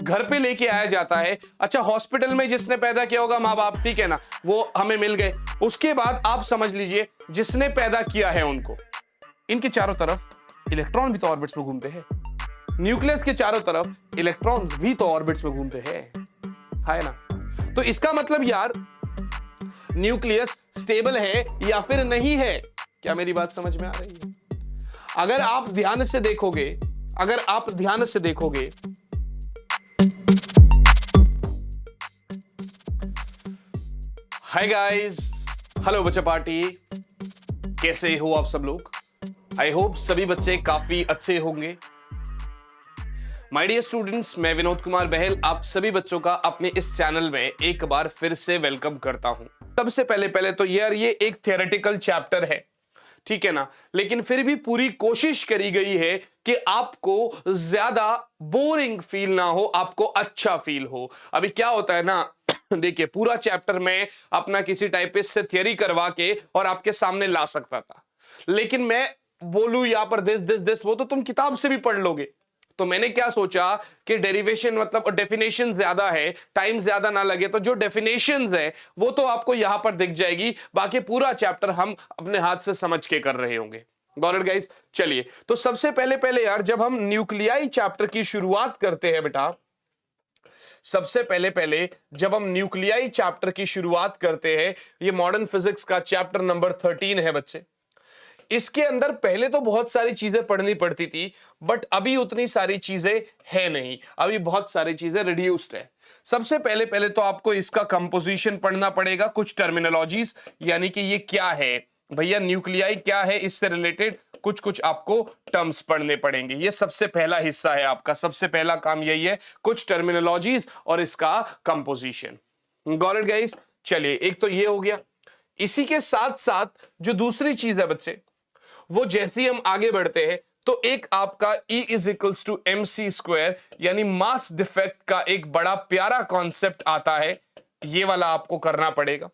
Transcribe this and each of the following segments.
घर पे लेके आया जाता है। अच्छा, हॉस्पिटल में जिसने पैदा किया होगा माँ बाप, ठीक है ना, वो हमें मिल गए। उसके बाद आप समझ लीजिए जिसने पैदा किया है उनको, इनके चारों तरफ इलेक्ट्रॉन भी तो ऑर्बिट्स में घूमते हैं। न्यूक्लियस के चारों तरफ इलेक्ट्रॉन्स भी तो ऑर्बिट्स में घूमते हैं, है ना। तो इसका मतलब यार न्यूक्लियस स्टेबल है या फिर नहीं है? क्या मेरी बात समझ में आ रही है? अगर आप ध्यान से देखोगे, अगर आप ध्यान से देखोगे, हाय गाइस, हेलो बच्चा पार्टी, कैसे हो आप सब लोग? आई होप सभी बच्चे काफी अच्छे होंगे। माय डियर स्टूडेंट्स, मैं विनोद कुमार बहल आप सभी बच्चों का अपने इस चैनल में एक बार फिर से वेलकम करता हूं। सबसे पहले तो यार ये एक थियोरेटिकल चैप्टर है, ठीक है ना, लेकिन फिर भी पूरी कोशिश करी गई है कि आपको ज्यादा बोरिंग फील ना हो, आपको अच्छा फील हो। अभी क्या होता है ना, देखिए पूरा चैप्टर में अपना किसी टाइपिस्ट से थियरी करवा के और आपके सामने ला सकता था, लेकिन मैं बोलूं यहां पर दिस वो तो तुम किताब से भी पढ़ लोगे। तो मैंने क्या सोचा कि डेरिवेशन मतलब डेफिनेशन ज्यादा है, टाइम ज्यादा ना लगे, तो जो डेफिनेशंस है वो तो आपको यहां पर दिख जाएगी, बाकी पूरा चैप्टर हम अपने हाथ से समझ के कर रहे होंगे। Got it guys? चलिए, तो सबसे पहले यार जब हम न्यूक्लियाई चैप्टर की शुरुआत करते हैं बेटा, सबसे पहले जब हम न्यूक्लियाई चैप्टर की शुरुआत करते हैं, ये मॉडर्न फिजिक्स का चैप्टर नंबर 13 है बच्चे। इसके अंदर पहले तो बहुत सारी चीजें पढ़नी पड़ती थी, बट अभी उतनी सारी चीजें है नहीं, अभी बहुत सारी चीजें रिड्यूस्ड है। सबसे पहले तो आपको इसका कंपोजिशन पढ़ना पड़ेगा, कुछ टर्मिनोलॉजीज, यानी कि ये क्या है भैया, न्यूक्लियाई क्या है, इससे रिलेटेड कुछ आपको टर्म्स पढ़ने पड़ेंगे। ये सबसे पहला हिस्सा है आपका, सबसे पहला काम यही है, कुछ टर्मिनोलॉजीज और इसका कंपोजिशन। Got it guys? चलिए, एक तो ये हो गया। इसी के साथ साथ जो दूसरी चीज है बच्चे, वो जैसे ही हम आगे बढ़ते हैं तो एक आपका E is equals to mc², यानी मास डिफेक्ट का एक बड़ा प्यारा कॉन्सेप्ट आता है, ये वाला आपको करना पड़ेगा।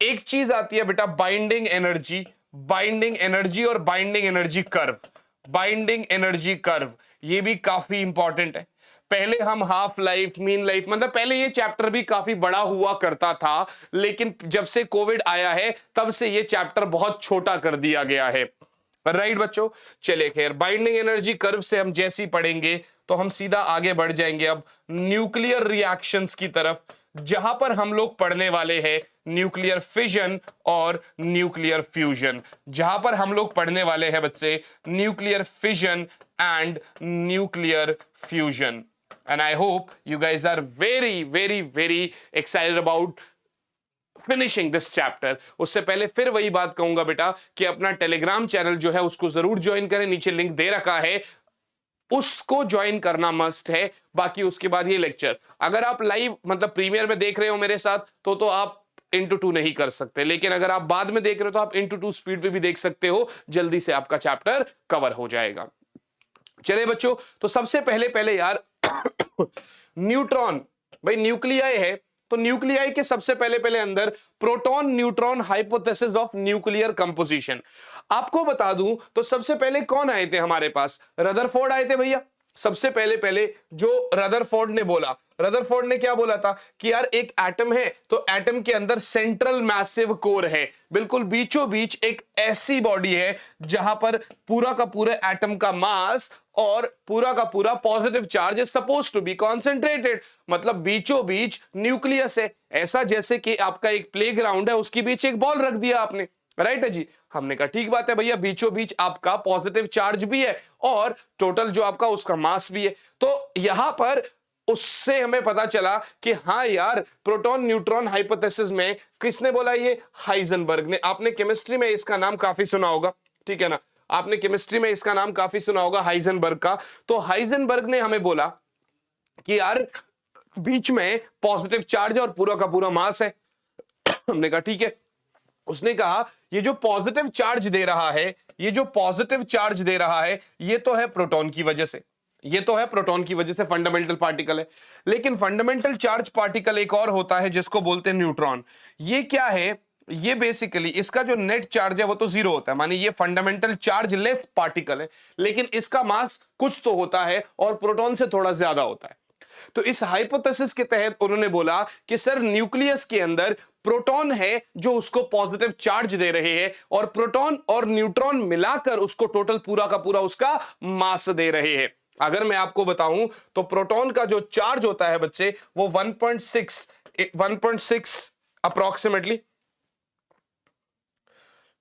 एक चीज आती है बेटा बाइंडिंग एनर्जी, बाइंडिंग एनर्जी और binding energy curve, binding energy curve, ये भी काफी इंपॉर्टेंट है। पहले हम हाफ लाइफ, मीन लाइफ, मतलब पहले ये चैप्टर भी काफी बड़ा हुआ करता था, लेकिन जब से कोविड आया है तब से ये चैप्टर बहुत छोटा कर दिया गया है। राइट बच्चों? चलिए खैर, बाइंडिंग एनर्जी कर्व से हम जैसे ही पढ़ेंगे तो हम सीधा आगे बढ़ जाएंगे अब न्यूक्लियर रिएक्शंस की तरफ, जहां पर हम लोग पढ़ने वाले हैं न्यूक्लियर फिजन और न्यूक्लियर फ्यूजन, जहां पर हम लोग पढ़ने वाले हैं बच्चे nuclear fission and nuclear fusion. And I hope you guys are very very very excited about finishing this chapter. उससे पहले फिर वही बात कहूंगा बेटा कि अपना टेलीग्राम चैनल जो है उसको जरूर ज्वाइन करें, नीचे लिंक दे रखा है, उसको ज्वाइन करना मस्ट है। बाकी उसके बाद ये लेक्चर अगर आप लाइव मतलब प्रीमियर में देख रहे हो मेरे साथ तो आप इंटू 2 नहीं कर सकते, लेकिन अगर आप बाद में देख रहे हो तो आप इंटू 2 स्पीड पे भी देख सकते हो, जल्दी से आपका चैप्टर कवर हो जाएगा। चलिए बच्चों, तो सबसे पहले यार न्यूट्रॉन, भाई न्यूक्लियाई है तो न्यूक्लियाई के सबसे पहले अंदर proton neutron hypothesis of nuclear composition. आपको बता दूं तो सबसे पहले कौन आए थे हमारे पास? रदरफोर्ड आए थे भैया। सबसे पहले जो रदरफोर्ड ने बोला, रदरफोर्ड ने क्या बोला था कि यार एक एटम है तो एटम के अंदर सेंट्रल मैसिव कोर है, बिल्कुल बीचों बीच एक ऐसी बॉडी है जहां पर पूरा का पूरा एटम का मास और पूरा का पूरा positive charge is suppose to be concentrated, मतलब बीचों बीच न्यूक्लियस है, ऐसा जैसे कि आपका एक प्लेग्राउंड है उसके बीच एक बॉल रख दिया आपने। राइट है जी? हमने कहा ठीक बात है भैया, बीचों बीच आपका पॉजिटिव चार्ज भी है और टोटल जो आपका उसका मास भी है। तो यहां पर उससे हमें पता चला कि हाँ यार, प्रोटॉन न्यूट्रॉन हाइपोथेसिस में किसने बोला? ये हाइजेनबर्ग ने। आपने केमिस्ट्री में इसका नाम काफी सुना होगा, ठीक है ना, आपने केमिस्ट्री में इसका नाम काफी सुना होगा हाइजेनबर्ग का। तो हाइजेनबर्ग ने हमें बोला कि यार बीच में पॉजिटिव चार्ज है और पूरा का पूरा मास है। हमने कहा ठीक है। उसने कहा ये जो पॉजिटिव चार्ज दे रहा है, ये जो पॉजिटिव चार्ज दे रहा है, ये तो है प्रोटॉन की वजह से, ये तो है प्रोटॉन की वजह से, फंडामेंटल पार्टिकल है। लेकिन फंडामेंटल चार्ज पार्टिकल एक और होता है जिसको बोलते हैं न्यूट्रॉन। ये क्या है? ये बेसिकली इसका जो नेट चार्ज है वो तो 0 होता है, मानी ये फंडामेंटल चार्ज लेस पार्टिकल है, लेकिन इसका मास कुछ तो होता है और प्रोटॉन से थोड़ा ज्यादा होता है। तो इस हाइपोथेसिस के तहत उन्होंने बोला कि सर न्यूक्लियस के अंदर प्रोटॉन है जो उसको पॉजिटिव चार्ज दे रहे हैं और प्रोटॉन और न्यूट्रॉन मिलाकर उसको टोटल पूरा का पूरा उसका मास दे रहे हैं। अगर मैं आपको बताऊं तो प्रोटॉन का जो चार्ज होता है बच्चे वो 1.6 अप्रोक्सीमेटली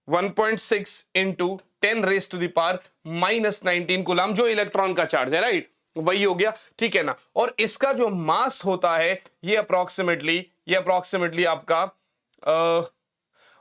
1.6 इंटू 10⁻⁻⁻19 कूलम जो इलेक्ट्रॉन का चार्ज है, राइट, वही हो गया, ठीक है ना। और इसका जो मास होता है ये अप्रोक्सीमेटली आपका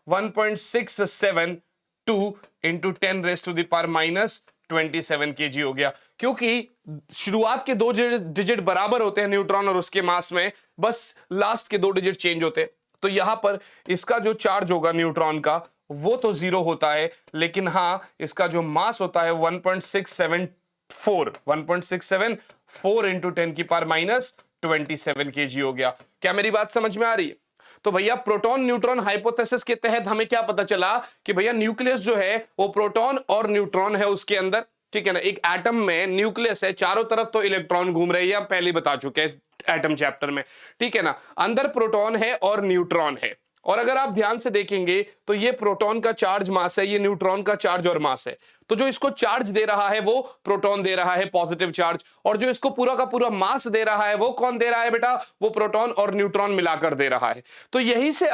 1.672 इंटू 10⁻⁻27 kg हो गया। क्योंकि शुरुआत के 2 डिजिट बराबर होते हैं न्यूट्रॉन और उसके मास में, बस लास्ट के 2 डिजिट चेंज होते हैं। तो यहां पर इसका जो चार्ज होगा न्यूट्रॉन का वो तो 0 होता है, लेकिन हां इसका जो मास होता है 1.674 इंटू 10⁻⁻27 kg हो गया। क्या मेरी बात समझ में आ रही है? तो भैया प्रोटॉन न्यूट्रॉन हाइपोथेसिस के तहत हमें क्या पता चला कि भैया न्यूक्लियस जो है वो प्रोटॉन और न्यूट्रॉन है उसके अंदर, ठीक है ना। एक एटम में न्यूक्लियस है, चारों तरफ तो इलेक्ट्रॉन घूम रहे हैं, हम पहले बता चुके हैं एटम चैप्टर में, ठीक है ना। अंदर प्रोटॉन है और न्यूट्रॉन है, और अगर आप ध्यान से देखेंगे तो ये प्रोटॉन का चार्ज मास है, ये न्यूट्रॉन का चार्ज और मास है। तो जो इसको चार्ज दे रहा है वो प्रोटॉन दे रहा है पॉजिटिव चार्ज, और जो इसको पूरा का पूरा मास दे रहा है वो कौन दे रहा है बेटा? वो प्रोटॉन और न्यूट्रॉन मिलाकर दे रहा है। तो यहीं से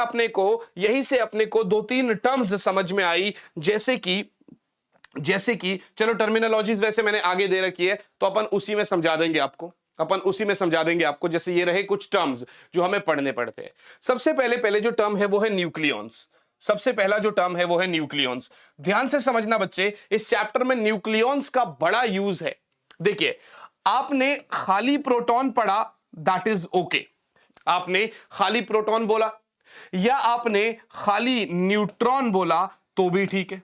अपने को 2-3 टर्म्स समझ में आई, जैसे कि चलो टर्मिनोलॉजीज वैसे मैंने आगे दे रखी है तो अपन उसी में समझा देंगे आपको। जैसे ये रहे कुछ टर्म्स जो हमें पढ़ने पड़ते हैं। सबसे पहले जो टर्म है वो है न्यूक्लियॉन्स। सबसे पहला जो टर्म है वो है न्यूक्लियॉन्स। ध्यान से समझना बच्चे, इस चैप्टर में न्यूक्लियॉन्स का बड़ा यूज है। देखिए, आपने खाली प्रोटॉन पढ़ा, दैट इज ओके, आपने खाली प्रोटॉन बोला या आपने खाली न्यूट्रॉन बोला तो भी ठीक है,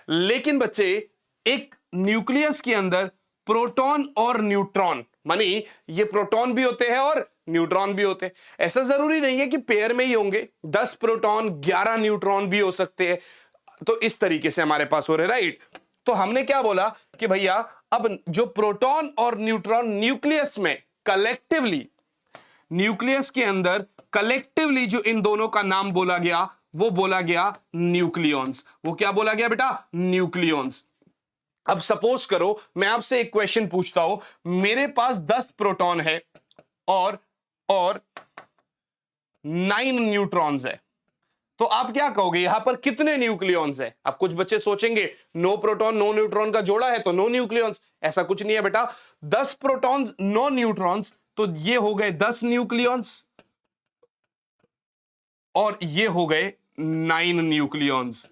लेकिन बच्चे एक न्यूक्लियस के अंदर प्रोटॉन और न्यूट्रॉन, मानी ये प्रोटॉन भी होते हैं और न्यूट्रॉन भी होते हैं। ऐसा जरूरी नहीं है कि पेयर में ही होंगे, 10 प्रोटॉन 11 न्यूट्रॉन भी हो सकते हैं। तो इस तरीके से हमारे पास हो रहे, राइट। तो हमने क्या बोला कि भैया अब जो प्रोटॉन और न्यूट्रॉन न्यूक्लियस में कलेक्टिवली, न्यूक्लियस के अंदर कलेक्टिवली जो इन दोनों का नाम बोला गया वो बोला गया न्यूक्लियॉन्स। वो क्या बोला गया बेटा? न्यूक्लियॉन्स। अब सपोज करो मैं आपसे एक क्वेश्चन पूछता हूं, मेरे पास 10 प्रोटॉन है और 9 न्यूट्रॉन्स है, तो आप क्या कहोगे यहां पर कितने न्यूक्लियॉन्स है? अब कुछ बच्चे सोचेंगे नो प्रोटॉन नो न्यूट्रॉन का जोड़ा है तो नो न्यूक्लियॉन्स। ऐसा कुछ नहीं है बेटा, 10 प्रोटॉन्स 9 न्यूट्रॉन्स, तो ये हो गए 10 न्यूक्लियॉन्स और ये हो गए 9 न्यूक्लियॉन्स।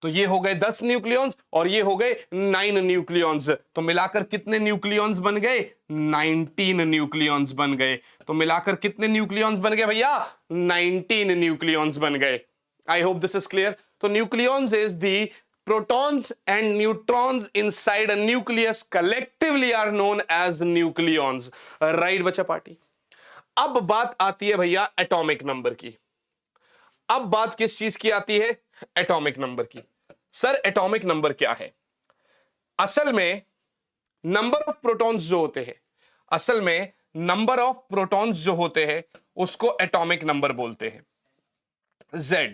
तो ये हो गए 10 न्यूक्लियॉन्स और ये हो गए 9 न्यूक्लियॉन्स। तो मिलाकर कितने न्यूक्लियॉन्स बन गए? 19 न्यूक्लियॉन्स बन गए। तो मिलाकर कितने न्यूक्लियॉन्स बन गए भैया? 19 न्यूक्लियॉन्स बन गए। I hope this is clear. तो nucleons is the protons and neutrons inside a nucleus collectively are known as nucleons, right बच्चा पार्टी। अब बात आती है भैया एटॉमिक नंबर की। अब बात किस चीज की आती है? एटॉमिक नंबर की। सर एटॉमिक नंबर क्या है? असल में नंबर ऑफ प्रोटॉन्स जो होते हैं, असल में नंबर ऑफ प्रोटॉन्स जो होते हैं उसको एटॉमिक नंबर बोलते हैं, Z।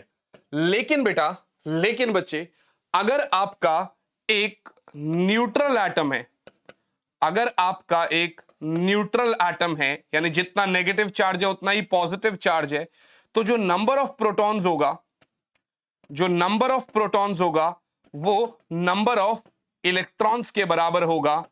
लेकिन बेटा, लेकिन बच्चे, अगर आपका एक न्यूट्रल एटम है, अगर आपका एक न्यूट्रल एटम है, यानी जितना नेगेटिव चार्ज है उतना ही पॉजिटिव चार्ज है, तो जो नंबर ऑफ प्रोटॉन्स होगा, जो नंबर ऑफ प्रोटॉन्स होगा वो नंबर ऑफ इलेक्ट्रॉन्स के बराबर होगा,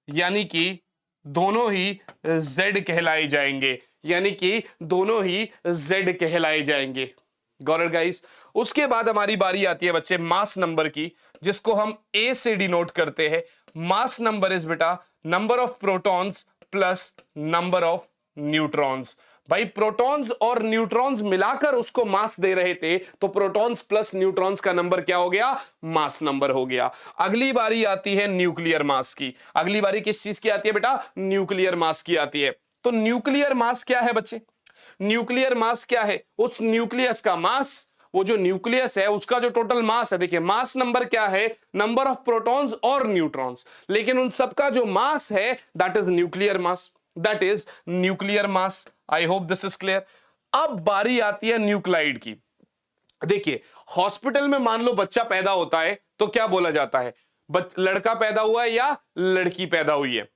यानी कि दोनों ही Z कहलाए जाएंगे, यानी कि दोनों ही Z कहलाए जाएंगे। Got it guys. उसके बाद हमारी बारी आती है बच्चे मास नंबर की, जिसको हम A से डिनोट करते हैं। मास नंबर इज बेटा number of protons plus number of neutrons. भाई प्रोटॉन्स और न्यूट्रॉन्स मिलाकर उसको मास दे रहे थे, तो प्रोटॉन्स प्लस न्यूट्रॉन्स का नंबर क्या हो गया? मास नंबर हो गया। अगली बारी आती है न्यूक्लियर मास की। अगली बारी किस चीज की आती है बेटा? न्यूक्लियर मास की आती है। तो न्यूक्लियर मास क्या है बच्चे? न्यूक्लियर मास क्या है? उस न्यूक्लियस का मास, वो जो न्यूक्लियस है उसका जो टोटल मास है, देखिए मास नंबर क्या है, नंबर ऑफ प्रोटॉन्स और न्यूट्रॉन्स, लेकिन उन सबका जो मास है that is nuclear mass, that is nuclear mass. I hope this is clear. अब बारी आती है न्यूक्लाइड की। देखिए हॉस्पिटल में मान लो बच्चा पैदा होता है तो क्या बोला जाता है, लड़का पैदा हुआ है या लड़की पैदा हुई है।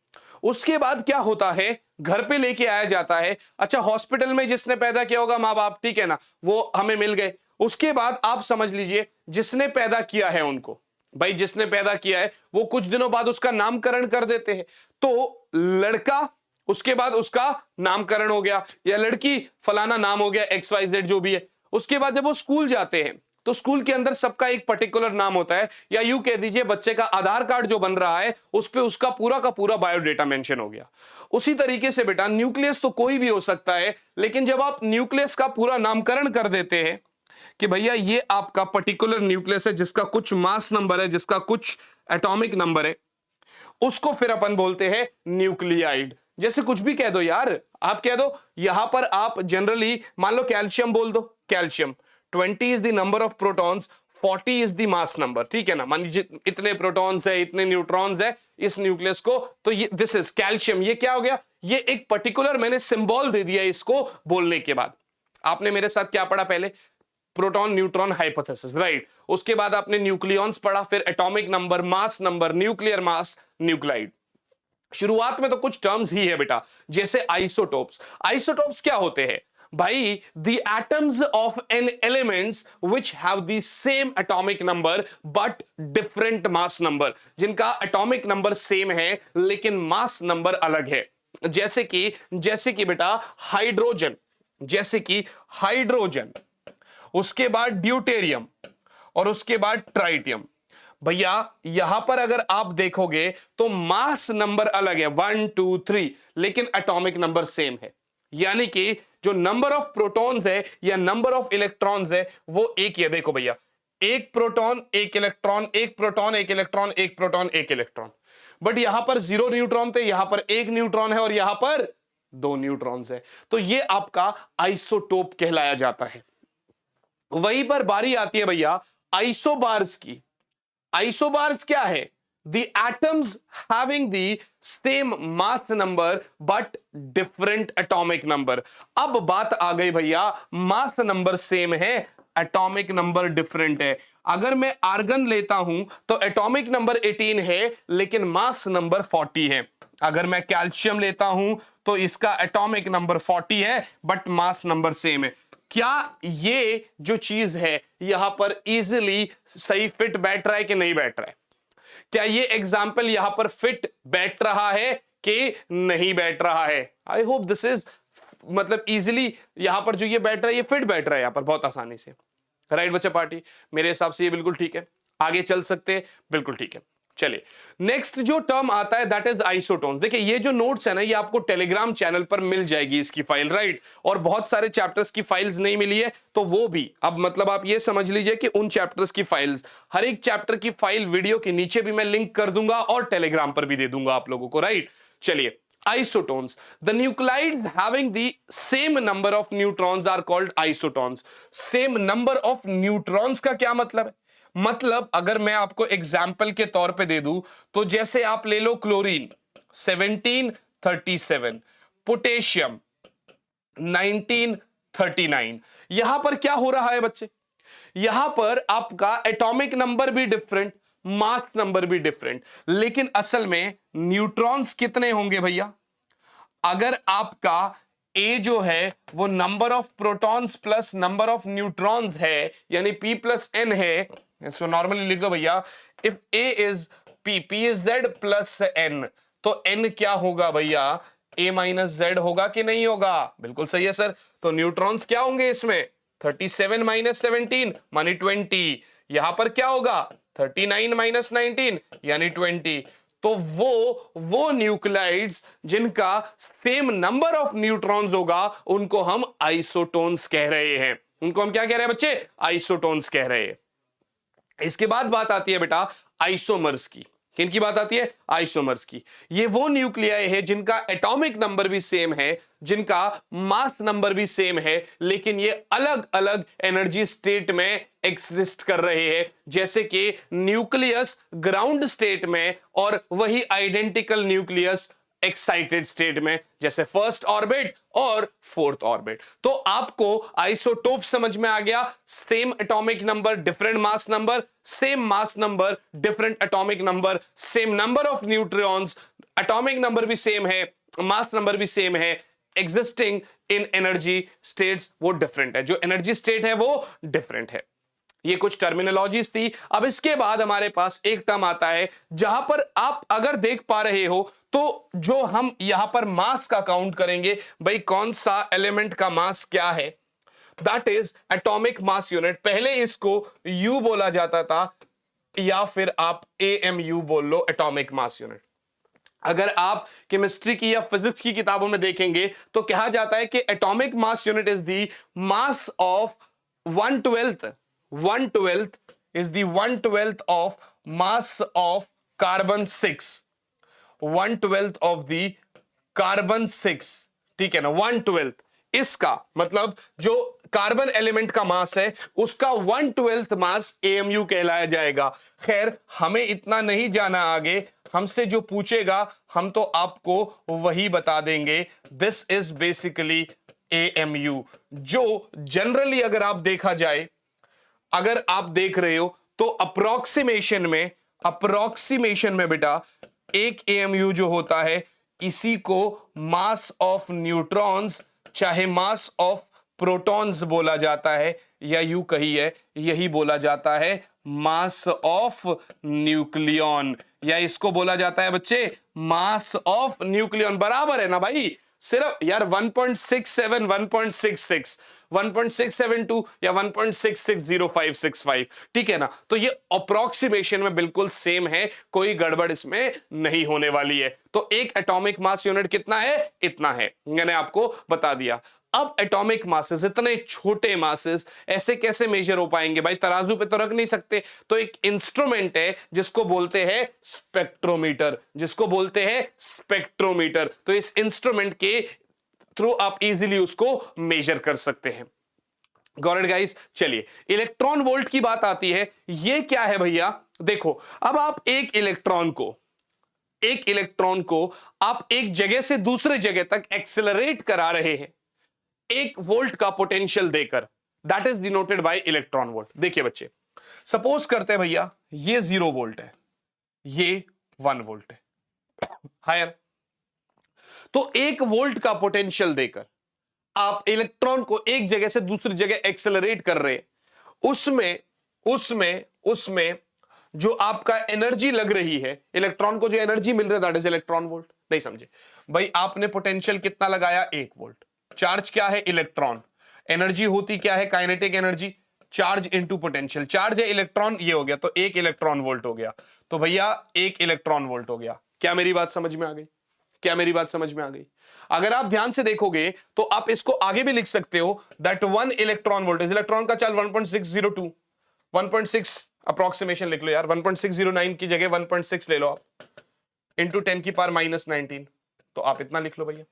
उसके बाद क्या होता है, घर पे लेके आया जाता है। अच्छा हॉस्पिटल में जिसने पैदा किया होगा माँ बाप, ठीक है ना, वो हमें मिल गए। उसके बाद आप समझ लीजिए जिसने पैदा किया है उनको, भाई जिसने पैदा किया है वो कुछ दिनों बाद उसका नामकरण कर देते हैं। तो लड़का, उसके बाद उसका नामकरण हो गया, या लड़की फलाना नाम हो गया, XYZ जो भी है। उसके बाद जब वो स्कूल जाते हैं तो स्कूल के अंदर सबका एक पर्टिकुलर नाम होता है, या यूं कह दीजिए बच्चे का आधार कार्ड जो बन रहा है उस पे उसका पूरा का पूरा बायोडेटा मेंशन हो गया। उसी तरीके से बेटा न्यूक्लियस तो कोई भी हो सकता है, लेकिन जब आप न्यूक्लियस का पूरा नामकरण कर देते हैं कि भैया ये आपका पर्टिकुलर न्यूक्लियस है जिसका कुछ मास नंबर है, जिसका कुछ एटॉमिक नंबर है, उसको फिर अपन बोलते हैं न्यूक्लियाइड। जैसे कुछ भी कह दो यार, आप कह दो यहां पर, आप जनरली मान लो कैल्शियम बोल दो, calcium 20 is the number of protons, 40 is the mass number, ठीक है ना। मान लीजिए इतने प्रोटॉन्स है, इतने न्यूट्रॉन्स है इस न्यूक्लियस को, तो ये दिस इज कैल्शियम। ये क्या हो गया, ये एक पर्टिकुलर मैंने सिंबल दे दिया इसको बोलने के बाद। आपने मेरे साथ क्या पढ़ा पहले, प्रोटॉन न्यूट्रॉन हाइपोथेसिस, राइट। उसके बाद आपने न्यूक्लियॉन्स पढ़ा, फिर atomic number, mass number, nuclear mass, nuclide. शुरुआत में तो कुछ टर्म्स ही है बेटा, जैसे आइसोटोप्स। आइसोटोप्स क्या होते हैं भाई, the atoms of an elements which have the same atomic number but different mass number, जिनका एटॉमिक नंबर सेम है लेकिन मास नंबर अलग है। जैसे कि बेटा हाइड्रोजन, जैसे कि हाइड्रोजन, उसके बाद ड्यूटेरियम और उसके बाद ट्राइटियम। भैया यहां पर अगर आप देखोगे तो मास नंबर अलग है 1 2 3, लेकिन एटॉमिक नंबर सेम है। यानी कि जो नंबर ऑफ प्रोटॉन्स है या नंबर ऑफ इलेक्ट्रॉन्स है वो एक ही है। देखो भैया, एक प्रोटॉन एक इलेक्ट्रॉन, एक प्रोटॉन एक इलेक्ट्रॉन, एक प्रोटॉन एक इलेक्ट्रॉन। बट यहां पर 0 न्यूट्रॉन थे, यहां पर 1 न्यूट्रॉन है और यहां पर 2 न्यूट्रॉन्स है। तो ये आपका आइसोटोप कहलाया जाता है। वहीं पर बारी आती है भैया आइसोबार्स की। आइसोबार्स क्या है, the atoms having the same mass number but different atomic number. अब बात आ गई भैया, मास नंबर सेम है, एटॉमिक नंबर डिफरेंट है। अगर मैं आर्गन लेता हूं तो एटॉमिक नंबर 18 है लेकिन मास नंबर 40 है। अगर मैं कैल्शियम लेता हूं तो इसका एटॉमिक नंबर 40 है बट मास नंबर सेम है। क्या ये जो चीज है यहां पर इजीली सही फिट बैठ रहा है कि नहीं बैठ रहा है? क्या ये एग्जाम्पल यहां पर फिट बैठ रहा है कि नहीं बैठ रहा है? आई होप दिस इज, मतलब इजीली यहां पर जो ये बैठ रहा है ये फिट बैठ रहा है यहां पर बहुत आसानी से, राइट बच्चा पार्टी? मेरे हिसाब से ये बिल्कुल ठीक है, आगे चल सकते हैं, बिल्कुल ठीक है। चलिए नेक्स्ट जो टर्म आता है दैट इज आइसोटोन्स। देखिए ये जो नोट्स है ना ये आपको टेलीग्राम चैनल पर मिल जाएगी इसकी फाइल, राइट। और बहुत सारे चैप्टर्स की फाइल्स नहीं मिली है तो वो भी, अब मतलब आप ये समझ लीजिए कि उन चैप्टर्स की फाइल्स, हर एक चैप्टर की फाइल वीडियो के नीचे भी मैं लिंक कर दूंगा और टेलीग्राम पर भी दे दूंगा आप लोगों को, राइट। चलिए isotons, the nuclides having the same number of neutrons are called isotons। same number of neutrons का क्या मतलब है? मतलब अगर मैं आपको एग्जाम्पल के तौर पे दे दूं तो जैसे आप ले लो क्लोरीन 1737, पोटेशियम 1939। यहां पर क्या हो रहा है बच्चे, यहां पर आपका एटॉमिक नंबर भी डिफरेंट, मास नंबर भी डिफरेंट, लेकिन असल में न्यूट्रॉन्स कितने होंगे भैया? अगर आपका ए जो है वो number of protons plus number of neutrons है यानी P प्लस N है, सो नॉर्मली लिख दो भैया if A is P, P is Z plus N, तो N क्या होगा भैया? A माइनस Z होगा कि नहीं होगा? बिल्कुल सही है सर। तो न्यूट्रॉन्स क्या होंगे इसमें? 37 माइनस 17 मानी 20। यहां पर क्या होगा? 39 माइनस 19 यानी 20। तो वो न्यूक्लाइड्स जिनका सेम नंबर ऑफ न्यूट्रॉन्स होगा उनको हम आइसोटोन्स कह रहे हैं। उनको हम क्या कह रहे हैं बच्चे? आइसोटोन्स कह रहे हैं। इसके बाद बात आती है बेटा आइसोमर्स की। किनकी बात आती है? आइसोमर्स की। ये वो न्यूक्लियाई है जिनका एटॉमिक नंबर भी सेम है, जिनका मास नंबर भी सेम है, लेकिन ये अलग अलग एनर्जी स्टेट में एग्जिस्ट कर रहे हैं, जैसे कि न्यूक्लियस ग्राउंड स्टेट में और वही आइडेंटिकल न्यूक्लियस एक्साइटेड स्टेट में, जैसे फर्स्ट ऑर्बिट और फोर्थ ऑर्बिट। तो आपको आइसोटोप समझ में आ गया, same atomic number different mass number, same mass number different atomic number, same number of neutrons, atomic number भी सेम है, मास नंबर भी सेम है, एग्जिस्टिंग इन एनर्जी स्टेट्स वो डिफरेंट है, जो एनर्जी स्टेट है वो डिफरेंट है। ये कुछ टर्मिनोलॉजीज थी। अब इसके बाद हमारे पास एक टर्म आता है जहां पर आप अगर देख पा रहे हो तो जो हम यहां पर मास का काउंट करेंगे, भाई कौन सा एलिमेंट का मास क्या है, that is atomic mass unit. पहले इसको यू बोला जाता था, या फिर आप एएमयू बोल लो, एटॉमिक मास यूनिट। अगर आप केमिस्ट्री की या फिजिक्स की किताबों में देखेंगे तो कहा जाता है कि atomic mass unit is the mass of 1/12 is the 1/12 of mass of carbon 6, 1/12 of the carbon 6, ठीक है ना, 1/12। इसका मतलब जो कार्बन एलिमेंट का मास है उसका 1/12 मास एएमयू कहलाया जाएगा। खैर हमें इतना नहीं जाना, आगे हमसे जो पूछेगा हम तो आपको वही बता देंगे। दिस इज बेसिकली एएमयू, जो जनरली अगर आप देखा जाए, अगर आप देख रहे हो तो अप्रोक्सीमेशन में बेटा एक एएमयू जो होता है इसी को मास ऑफ न्यूट्रॉन्स चाहे मास ऑफ प्रोटॉन्स बोला जाता है, या यूं कहिए यही बोला जाता है मास ऑफ न्यूक्लियॉन, या इसको बोला जाता है बच्चे मास ऑफ न्यूक्लियॉन। बराबर है ना भाई, सिर्फ यार 1.67, 1.66, 1.672 या 1.660565, ठीक है ना। तो ये अप्रोक्सीमेशन में बिल्कुल सेम है, कोई गड़बड़ इसमें नहीं होने वाली है। तो एक एटॉमिक मास यूनिट कितना है? इतना है, मैंने आपको बता दिया। अब एटॉमिक मासेस, इतने छोटे मासेस ऐसे कैसे मेजर हो पाएंगे भाई? तराजू पे तो रख नहीं सकते, तो एक इंस्ट्रूमेंट है जिसको बोलते हैं स्पेक्ट्रोमीटर, तो इस इंस्ट्रूमेंट के थ्रू आप इजीली उसको मेजर कर सकते हैं। Got it guys? चलिए इलेक्ट्रॉन वोल्ट की बात आती है। ये क्या है भैया? देखो, अब आप एक इलेक्ट्रॉन को आप एक जगह से दूसरे जगह तक एक्सेलरेट करा रहे हैं 1 वोल्ट का पोटेंशियल देकर, that is denoted by electron volt. देखिए बच्चे, सपोज करते हैं भैया ये 0 वोल्ट है, ये 1 वोल्ट है, हायर। तो 1 वोल्ट का पोटेंशियल देकर आप इलेक्ट्रॉन को एक जगह से दूसरी जगह एक्सेलरेट कर रहे हैं, उसमें जो आपका एनर्जी लग रही है, इलेक्ट्रॉन को जो एनर्जी मिल रहा है दैट इज इलेक्ट्रॉन वोल्ट। नहीं समझे भाई? आपने पोटेंशियल कितना लगाया? 1 वोल्ट। चार्ज क्या है? इलेक्ट्रॉन। एनर्जी होती क्या है? Kinetic energy, charge into potential. Charge है इलेक्ट्रॉन, ये हो गया, तो 1 इलेक्ट्रॉन वोल्ट हो गया। तो भैया 1 इलेक्ट्रॉन वोल्ट हो गया। क्या मेरी बात समझ में आ गई? अगर आप ध्यान से देखोगे तो आप इसको आगे भी लिख सकते हो, that 1 electron volt is, electron का चार्ज 1.602, 1.6 अप्रोक्सीमेशन लिख लो यार, 1.609 की जगह 1.6 ले लो आप, इंटू 10 की पावर -19, तो आप इतना लिख लो भैया।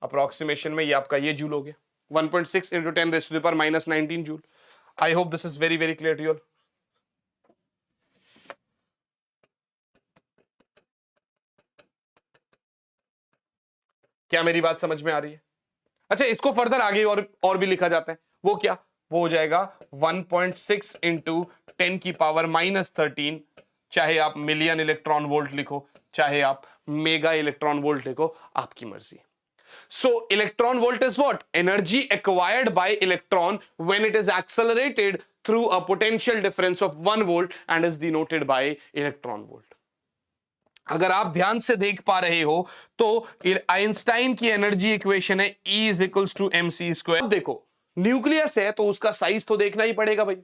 अप्रोक्सीमेशन में ये आपका ये जूल हो गया, 1.6 into 10 raise to the power -19 joule. I hope this is very very clear to you all. क्या मेरी बात समझ में आ रही है? अच्छा, इसको फर्दर आगे और भी लिखा जाता है, वो क्या? वो हो जाएगा 1.6 इंटू 10 की पावर -13, चाहे आप मिलियन इलेक्ट्रॉन वोल्ट लिखो, चाहे आप मेगा इलेक्ट्रॉन वोल्ट लिखो, आपकी मर्जी। So electron volt is what? Energy acquired by electron when it is accelerated through a potential difference of 1 volt and is denoted by electron volt. अगर आप ध्यान से देख पा रहे हो तो आइंस्टाइन की एनर्जी इक्वेशन है E is equals to mc²। अब देखो न्यूक्लियस है तो उसका साइज तो देखना ही पड़ेगा भाई।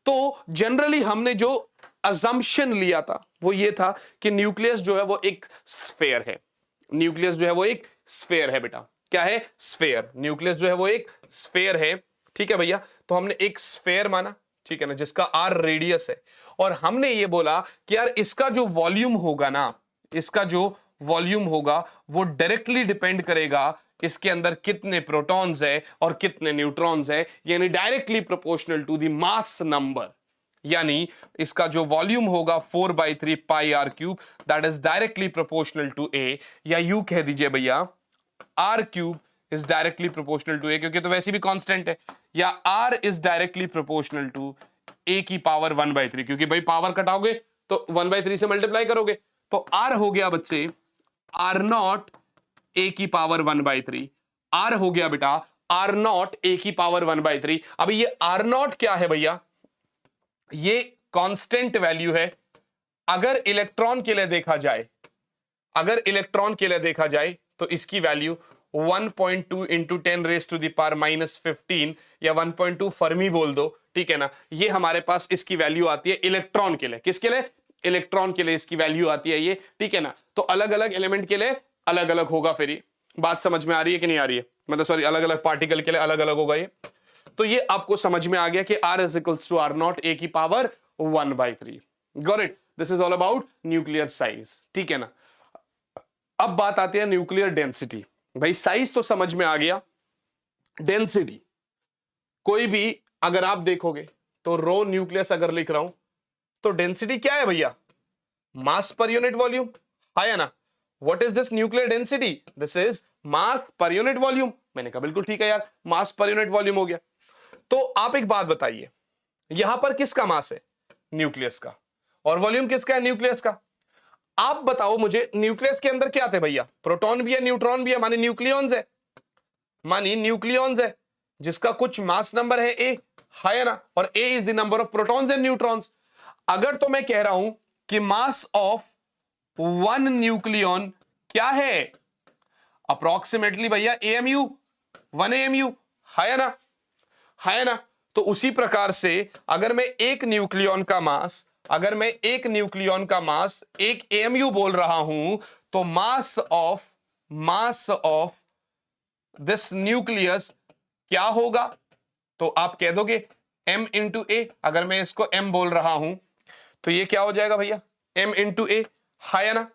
तो जनरली हमने जो अजम्पशन लिया था वो ये था कि न्यूक्लियस जो है वो एक स्फेयर है, बेटा। क्या है? स्फेयर। न्यूक्लियस जो है वो एक स्फेयर है, ठीक है भैया। तो हमने एक स्फेयर माना, ठीक है ना, जिसका r रेडियस है, और हमने ये बोला कि यार इसका जो वॉल्यूम होगा ना, इसका जो वॉल्यूम होगा वो डायरेक्टली डिपेंड करेगा इसके अंदर कितने प्रोटॉन्स है और कितने न्यूट्रॉन्स है, यानी directly proportional to the mass number. यानी इसका जो वॉल्यूम होगा 4/3 pi R cube, that is directly proportional to A, या यू कह दीजिए भैया R cube is directly proportional to A, क्योंकि तो वैसे भी कांस्टेंट है, या R is directly proportional to A की पावर 1/3, क्योंकि भाई पावर कटाओगे तो 1/3 से मल्टीप्लाई करोगे, तो आर हो गया बच्चे आर नॉट ए की पावर 1/3, आर हो गया बेटा आर नॉट ए की पावर 1/3। अभी ये आर नॉट क्या है भैया, ये कांस्टेंट वैल्यू है। अगर इलेक्ट्रॉन के लिए देखा जाए, अगर इलेक्ट्रॉन के लिए देखा जाए तो इसकी value 1.2 into 10 raise to the power -15 या 1.2 फर्मी बोल दो, ठीक है ना। ये हमारे पास इसकी वैल्यू आती है इलेक्ट्रॉन के लिए। किसके लिए? इलेक्ट्रॉन के लिए इसकी वैल्यू आती है ये, ठीक है ना। तो अलग अलग एलिमेंट के लिए अलग अलग होगा। फिर ये बात समझ में आ रही है कि नहीं आ रही है? मतलब सॉरी, अलग अलग पार्टिकल के लिए अलग अलग होगा ये। तो ये आपको समझ में आ गया कि R is equals to R not A की power 1/3। Got it? This is all about nuclear size, ठीक है ना। अब बात आती है न्यूक्लियर डेंसिटी। भाई साइज तो समझ में आ गया, डेंसिटी कोई भी अगर आप देखोगे तो रो न्यूक्लियस अगर लिख रहा हूं तो डेंसिटी क्या है भैया? मास पर यूनिट वॉल्यूम, है ना। What is this nuclear density? This is mass per unit volume. मैंने कहा बिल्कुल ठीक है यार, मास पर यूनिट वॉल्यूम हो गया। तो आप एक बात बताइए, यहां पर किसका मास है? न्यूक्लियस का। और वॉल्यूम किसका है? न्यूक्लियस का। आप बताओ मुझे, न्यूक्लियस के अंदर क्या थे भैया? प्रोटॉन भी है, न्यूट्रॉन भी है, मानी न्यूक्लियॉन्स है, मानी न्यूक्लियॉन्स है, जिसका कुछ मास नंबर है ए, है ना। और A is the number of protons and neutrons. अगर तो मैं कह रहा हूं कि मास ऑफ वन न्यूक्लियॉन क्या है? अप्रोक्सीमेटली भैया एएमयू, 1 एएमयू, है ना, है ना। तो उसी प्रकार से अगर मैं एक न्यूक्लियॉन का मास, अगर मैं एक न्यूक्लियॉन का मास 1 एएमयू बोल रहा हूं, तो मास ऑफ दिस न्यूक्लियस क्या होगा? तो आप कह दोगे m इंटू ए। अगर मैं इसको m बोल रहा हूं तो ये क्या हो जाएगा भैया? m इंटू ए, है ना,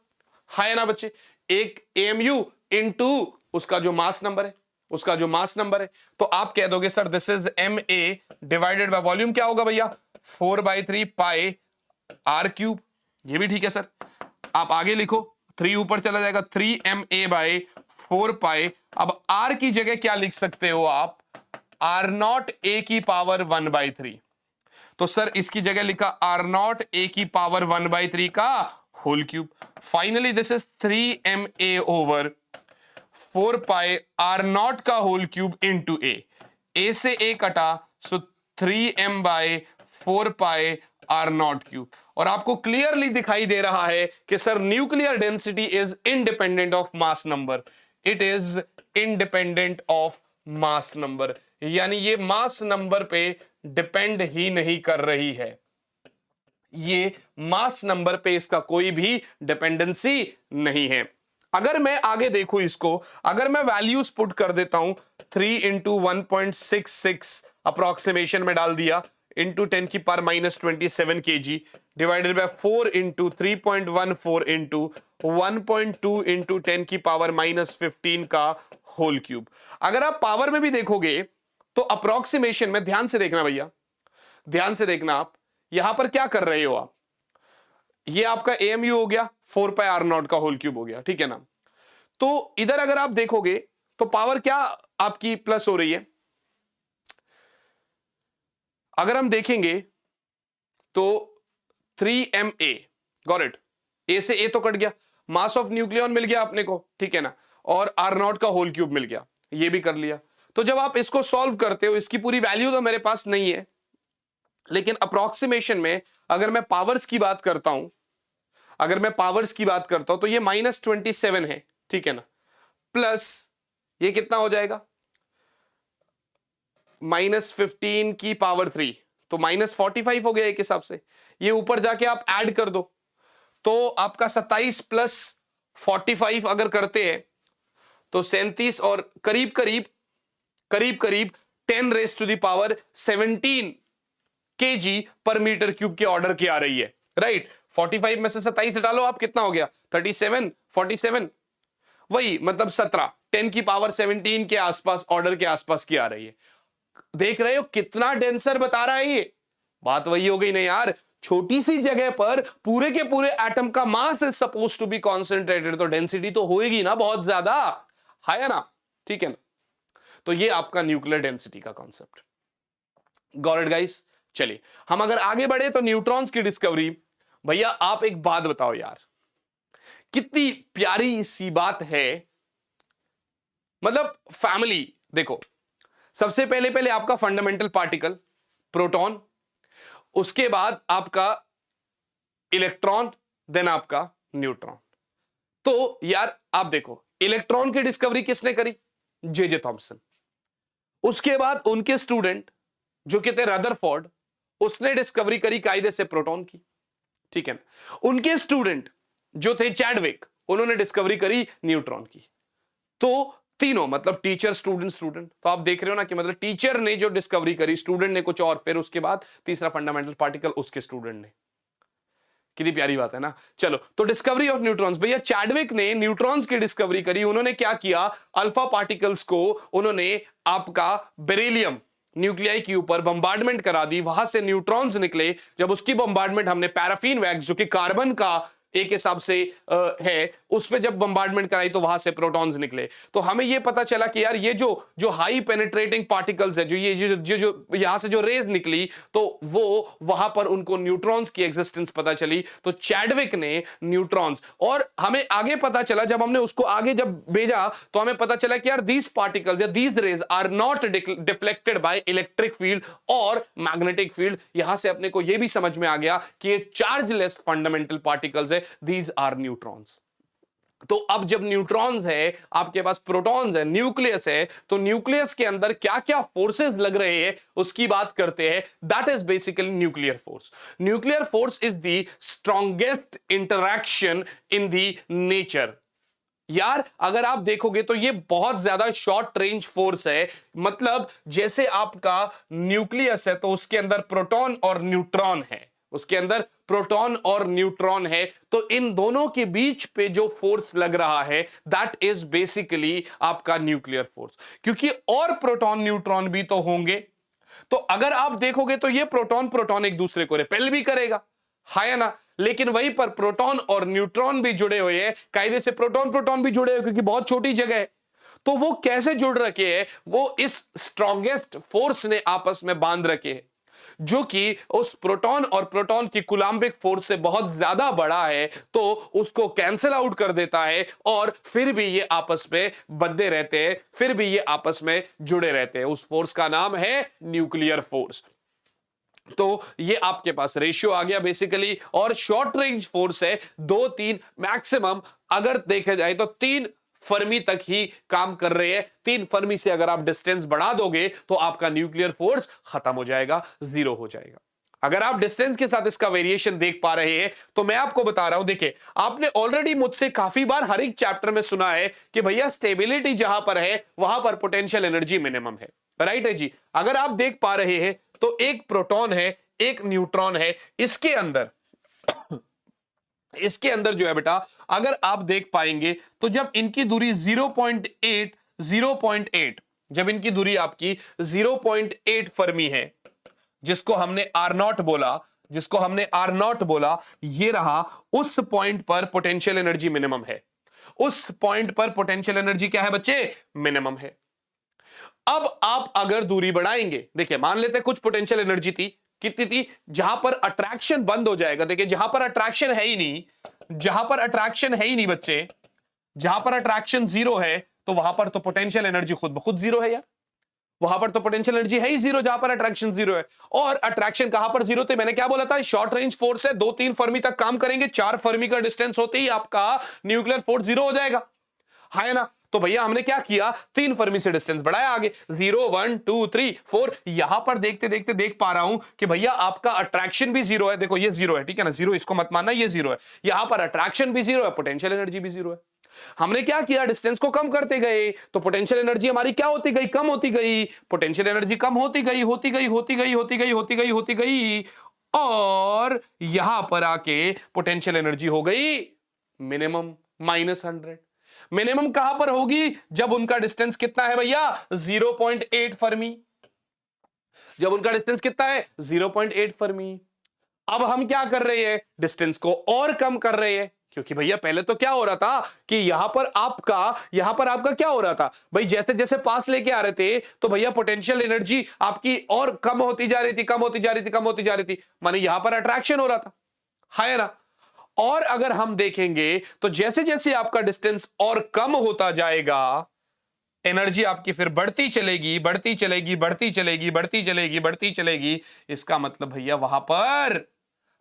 है ना बच्चे। एक एएमयू इंटू उसका जो मास नंबर है, उसका जो मास नंबर है। तो आप कह दोगे sir this is M A divided by volume क्या होगा भैया? 4/3 पाई आर क्यूब। ये भी ठीक है सर। आप आगे लिखो, 3 ऊपर चला जाएगा, 3ma/4 पाई। अब आर की जगह क्या लिख सकते हो आप? आर नॉट ए की पावर 1/3। तो सर इसकी जगह लिखा आर नॉट ए की पावर 1/3 का whole cube. Finally this is 3ma/4 pi R naught का होल क्यूब इंटू ए से ए कटा, so 3m/4 pi R naught cube. और आपको क्लियरली दिखाई दे रहा है कि sir nuclear density is independent of mass number. It is independent of mass number, यानी ये मास नंबर पे डिपेंड ही नहीं कर रही है। ये मास नंबर पे इसका कोई भी डिपेंडेंसी नहीं है। अगर मैं आगे देखूं इसको, अगर मैं वैल्यूज पुट कर देता हूं, 3 इंटू 1.66 अप्रोक्सीमेशन में डाल दिया, इंटू 10 की power -27 kg divided by 4 into 3.14 into 1.2 into 10 की पावर -15 का होल क्यूब। अगर आप पावर में भी देखोगे तो अप्रोक्सीमेशन में, ध्यान से देखना भैया, ध्यान से देखना, आप यहां पर क्या कर रहे हो? आप ये आपका एएमयू हो गया, 4 पाई आर नॉट का होल क्यूब हो गया, ठीक है ना। तो इधर अगर आप देखोगे तो पावर क्या आपकी प्लस हो रही है? अगर हम देखेंगे तो 3ma, गॉट इट। ए से ए तो कट गया, मास ऑफ न्यूक्लियॉन मिल गया अपने को, ठीक है ना, और आर नॉट का होल क्यूब मिल गया, ये भी कर लिया। तो जब आप इसको सॉल्व करते हो, इसकी पूरी वैल्यू तो मेरे पास नहीं है, लेकिन अप्रोक्सीमेशन में अगर मैं पावर्स की बात करता हूं, अगर मैं पावर्स की बात करता हूं तो ये -27 है, ठीक है ना, प्लस ये कितना हो जाएगा? -15 की पावर 3, तो -45 हो गया एक हिसाब से। ये ऊपर जाके आप ऐड कर दो तो आपका 27 प्लस 45 अगर करते हैं तो 37 और करीब करीब 10 raise to the power 17 kg पर मीटर क्यूब के ऑर्डर की आ रही है, राइट। 45 में से 27 हटा लो आप, कितना हो गया 37, 47, वही मतलब 17, 10 की पावर 17 के आसपास, ऑर्डर के आसपास की आ रही है। देख रहे हो कितना डेंसर बता रहा है ये। बात वही हो गई ना यार, छोटी सी जगह पर पूरे के पूरे एटम का mass is suppose to be concentrated, तो डेंसिटी तो होएगी ना बहुत ज्यादा, है ना, ठीक है ना। तो ये आपका न्यूक्लियर डेंसिटी का कॉन्सेप्ट। Got it guys. चलिए हम अगर आगे बढ़े तो न्यूट्रॉन्स की डिस्कवरी। भैया आप एक बात बताओ यार, कितनी प्यारी सी बात है, मतलब फैमिली। देखो सबसे पहले पहले आपका फंडामेंटल पार्टिकल प्रोटॉन, उसके बाद आपका इलेक्ट्रॉन, देन आपका न्यूट्रॉन। तो यार आप देखो इलेक्ट्रॉन की डिस्कवरी किसने करी, जे थॉमसन। उसके बाद उनके स्टूडेंट जो कि थे रदरफोर्ड, उसने डिस्कवरी करी कायदे से प्रोटॉन की, ठीक है ना। उनके स्टूडेंट जो थे चैडविक, उन्होंने डिस्कवरी करी न्यूट्रॉन की। तो तीनों मतलब टीचर स्टूडेंट स्टूडेंट, तो आप देख रहे हो ना कि मतलब टीचर ने जो डिस्कवरी करी, स्टूडेंट ने कुछ और, फिर उसके बाद तीसरा फंडामेंटल पार्टिकल उसके स्टूडेंट ने। कितनी प्यारी बात है ना। चलो तो डिस्कवरी ऑफ न्यूट्रॉन्स, भैया चैडविक ने न्यूट्रॉन्स की डिस्कवरी करी। उन्होंने क्या किया, अल्फा पार्टिकल्स को उन्होंने आपका बेरिलियम न्यूक्लियाई के ऊपर बंबार्डमेंट करा दी, वहां से न्यूट्रॉन्स निकले। जब उसकी बंबार्डमेंट हमने पैराफिन वैक्स जो कि कार्बन का एक हिसाब से है, उस पे जब बंबार्डमेंट कराई तो वहां से प्रोटॉन्स निकले। तो हमें ये पता चला कि यार ये जो हाई पेनिट्रेटिंग पार्टिकल्स है, जो ये जो यहां से जो रेज निकली, तो वो वहां पर उनको न्यूट्रॉन्स की एग्जिस्टेंस पता चली। तो चैडविक ने न्यूट्रॉन्स, और हमें आगे पता चला जब हमने उसको आगे जब भेजा तो हमें पता चला कि यार दीज पार्टिकल्स या these rays are not deflected by electric field और मैग्नेटिक फील्ड। यहां से अपने को यह भी समझ में आ गया कि ये चार्जलेस फंडामेंटल पार्टिकल्स है, these are neutrons। तो अब जब न्यूट्रॉन्स है, आपके पास प्रोटॉन्स है, न्यूक्लियस है, तो न्यूक्लियस के अंदर क्या क्या फोर्सेस लग रहे हैं उसकी बात करते हैं। That is basically nuclear force. Nuclear force is the strongest interaction in the nature. यार अगर आप देखोगे तो ये बहुत ज्यादा शॉर्ट रेंज फोर्स है। मतलब जैसे आपका न्यूक्लियस है तो उसके अंदर प्रोटॉन और न्यूट्रॉन है, उसके अंदर प्रोटॉन और न्यूट्रॉन है, तो इन दोनों के बीच पे जो फोर्स लग रहा है दैट इज बेसिकली आपका न्यूक्लियर फोर्स। क्योंकि और प्रोटॉन न्यूट्रॉन भी तो होंगे, तो अगर आप देखोगे तो ये प्रोटॉन प्रोटॉन एक दूसरे को रिपेल भी करेगा, है ना। लेकिन वहीं पर प्रोटॉन और न्यूट्रॉन भी जुड़े हुए हैं, कायदे से प्रोटॉन प्रोटॉन भी जुड़े हुए क्योंकि बहुत छोटी जगह है। तो वो कैसे जुड़ रखे हैं, वो इस स्ट्रॉन्गेस्ट फोर्स ने आपस में बांध रखे हैं, जो कि उस प्रोटॉन और प्रोटॉन की कूलम्बिक फोर्स से बहुत ज्यादा बड़ा है, तो उसको कैंसिल आउट कर देता है और फिर भी ये आपस में बंधे रहते हैं, फिर भी ये आपस में जुड़े रहते हैं। उस फोर्स का नाम है न्यूक्लियर फोर्स। तो ये आपके पास रेशियो आ गया बेसिकली, और शॉर्ट रेंज फोर्स है 2-3, मैक्सिमम अगर देखा जाए तो 3 फर्मी तक ही काम कर रहे हैं। 3 फर्मी से अगर आप डिस्टेंस बढ़ा दोगे तो आपका न्यूक्लियर फोर्स खत्म हो जाएगा, 0 हो जाएगा। अगर आप डिस्टेंस के साथ इसका वेरिएशन देख पा रहे हैं तो मैं आपको बता रहा हूं, देखिए आपने ऑलरेडी मुझसे काफी बार हर एक चैप्टर में सुना है कि भैया स्टेबिलिटी जहां पर है वहां पर पोटेंशियल एनर्जी मिनिमम है, राइट है जी। अगर आप देख पा रहे हैं तो एक प्रोटॉन है, एक न्यूट्रॉन है, इसके अंदर जो है बेटा, अगर आप देख पाएंगे तो जब इनकी दूरी 0.8 जब इनकी दूरी आपकी 0.8 फर्मी है, जिसको हमने आर नॉट बोला, ये रहा, उस पॉइंट पर पोटेंशियल एनर्जी मिनिमम है। उस पॉइंट पर पोटेंशियल एनर्जी क्या है बच्चे, मिनिमम है। अब आप अगर दूरी बढ़ाएंगे, देखिए मान लेते हैं कुछ पोटेंशियल एनर्जी थी, कितनी थी, जहां पर अट्रैक्शन बंद हो जाएगा। देखिए जहां पर अट्रैक्शन है ही नहीं, बच्चे, जहां पर अट्रैक्शन 0 है तो वहां पर तो पोटेंशियल एनर्जी खुद ब खुद 0 है यार। वहां पर तो पोटेंशियल एनर्जी है ही 0 जहां पर अट्रैक्शन 0 है। और अट्रैक्शन कहां पर 0 थे, मैंने क्या बोला था, शॉर्ट रेंज फोर्स है, 2-3 फर्मी तक काम करेंगे, 4 फर्मी का डिस्टेंस होते ही आपका न्यूक्लियर फोर्स 0 हो जाएगा, है ना। तो भैया हमने क्या किया, 3 फर्मी से डिस्टेंस बढ़ाया आगे, 0 1 2 3 4। यहां पर देखते देखते देख पा रहा हूं कि भैया आपका अट्रैक्शन भी 0 है। देखो ये 0 है, ठीक है ना, 0 इसको मत मानना, ये 0 है। यहां पर अट्रैक्शन भी 0 है, पोटेंशियल एनर्जी भी 0 है। हमने क्या किया, डिस्टेंस को कम करते गए तो पोटेंशियल एनर्जी हमारी क्या होती गई, कम होती गई। पोटेंशियल एनर्जी कम होती गई, होती गई, होती गई, होती गई, होती गई, होती गई, और यहां पर आके पोटेंशियल एनर्जी हो गई मिनिमम -100। मिनिमम कहां पर होगी, जब उनका डिस्टेंस कितना है भैया, 0.8 फर्मी। जब उनका डिस्टेंस कितना है, 0.8 फर्मी। अब हम क्या कर रहे हैं, डिस्टेंस को और कम कर रहे हैं, क्योंकि भैया पहले तो क्या हो रहा था कि यहां पर आपका क्या हो रहा था भाई, जैसे जैसे पास लेके आ रहे थे तो भैया पोटेंशियल एनर्जी आपकी और कम होती जा रही थी, कम होती जा रही थी, कम होती जा रही थी, माने यहां पर अट्रैक्शन हो रहा था, है ना। और अगर हम देखेंगे तो जैसे जैसे आपका डिस्टेंस और कम होता जाएगा, एनर्जी आपकी फिर बढ़ती चलेगी, बढ़ती चलेगी, बढ़ती चलेगी, बढ़ती चलेगी, बढ़ती चलेगी। इसका मतलब भैया वहां पर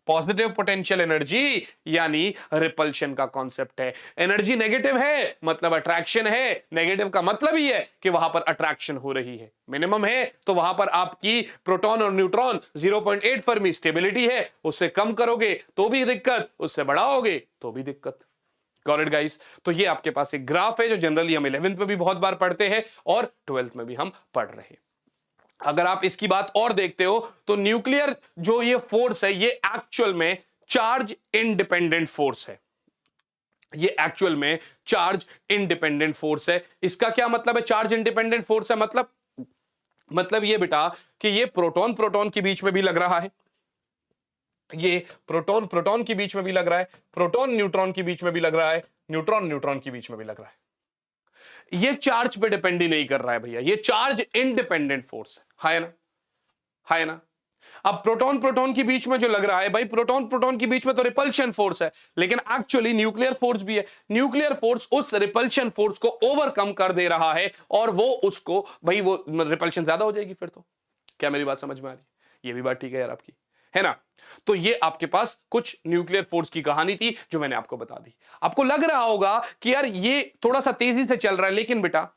पॉजिटिव पोटेंशियल एनर्जी यानी रिपल्शन का कॉन्सेप्ट है। एनर्जी नेगेटिव है मतलब अट्रैक्शन है, नेगेटिव का मतलब ही है कि वहां पर अट्रैक्शन हो रही है। मिनिमम है तो वहां पर आपकी प्रोटॉन और न्यूट्रॉन 0.8 फर्मी स्टेबिलिटी है, उससे कम करोगे तो भी दिक्कत, उससे बढ़ाओगे तो भी दिक्कत। Got it guys. तो ये आपके पास एक ग्राफ है जो जनरली हम 11th में भी बहुत बार पढ़ते हैं और 12th में भी हम पढ़ रहे हैं। अगर आप इसकी बात और देखते हो तो न्यूक्लियर जो ये फोर्स है ये एक्चुअल में चार्ज इंडिपेंडेंट फोर्स है। ये एक्चुअल में चार्ज इंडिपेंडेंट फोर्स है। इसका क्या मतलब है, चार्ज इंडिपेंडेंट फोर्स है मतलब ये बेटा कि ये प्रोटॉन प्रोटॉन के बीच में भी लग रहा है, ये प्रोटॉन प्रोटॉन के बीच में भी लग रहा है, प्रोटॉन न्यूट्रॉन के बीच में भी लग रहा है, न्यूट्रॉन न्यूट्रॉन के बीच में भी लग रहा है। ये चार्ज पे डिपेंड ही नहीं कर रहा है भैया, ये चार्ज इंडिपेंडेंट फोर्स है ना, है ना। अब प्रोटॉन प्रोटॉन के बीच में जो लग रहा है भाई, प्रोटॉन प्रोटॉन के बीच में तो रिपल्शन फोर्स है, लेकिन एक्चुअली न्यूक्लियर फोर्स भी है। न्यूक्लियर फोर्स उस रिपल्शन फोर्स को ओवरकम कर दे रहा है और वो उसको भाई वो रिपल्शन ज्यादा हो जाएगी फिर तो। क्या मेरी बात समझ में आ रही है, ये भी बात ठीक है यार आपकी, है ना। तो ये आपके पास कुछ न्यूक्लियर फोर्स की कहानी थी जो मैंने आपको बता दी। आपको लग रहा होगा कि यार ये थोड़ा सा तेजी से चल रहा है, लेकिन बेटा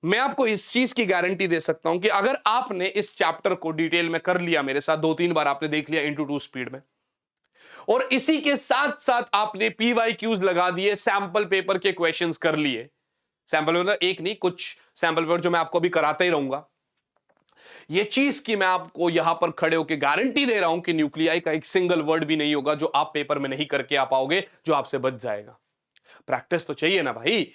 मैं आपको इस चीज की गारंटी दे सकता हूं कि अगर आपने इस चैप्टर को डिटेल में कर लिया, मेरे साथ 2-3 बार आपने देख लिया इंटू 2 स्पीड में, और इसी के साथ साथ आपने PYQs लगा दिए, सैंपल पेपर के क्वेश्चंस कर लिए, सैंपल पेपर एक नहीं कुछ सैंपल पेपर जो मैं आपको भी कराता ही रहूंगा, ये चीज की मैं आपको यहां पर खड़े होकर गारंटी दे रहा हूं कि न्यूक्लियाई का एक सिंगल वर्ड भी नहीं होगा जो आप पेपर में नहीं करके आ पाओगे, जो आपसे बच जाएगा। प्रैक्टिस तो चाहिए ना भाई,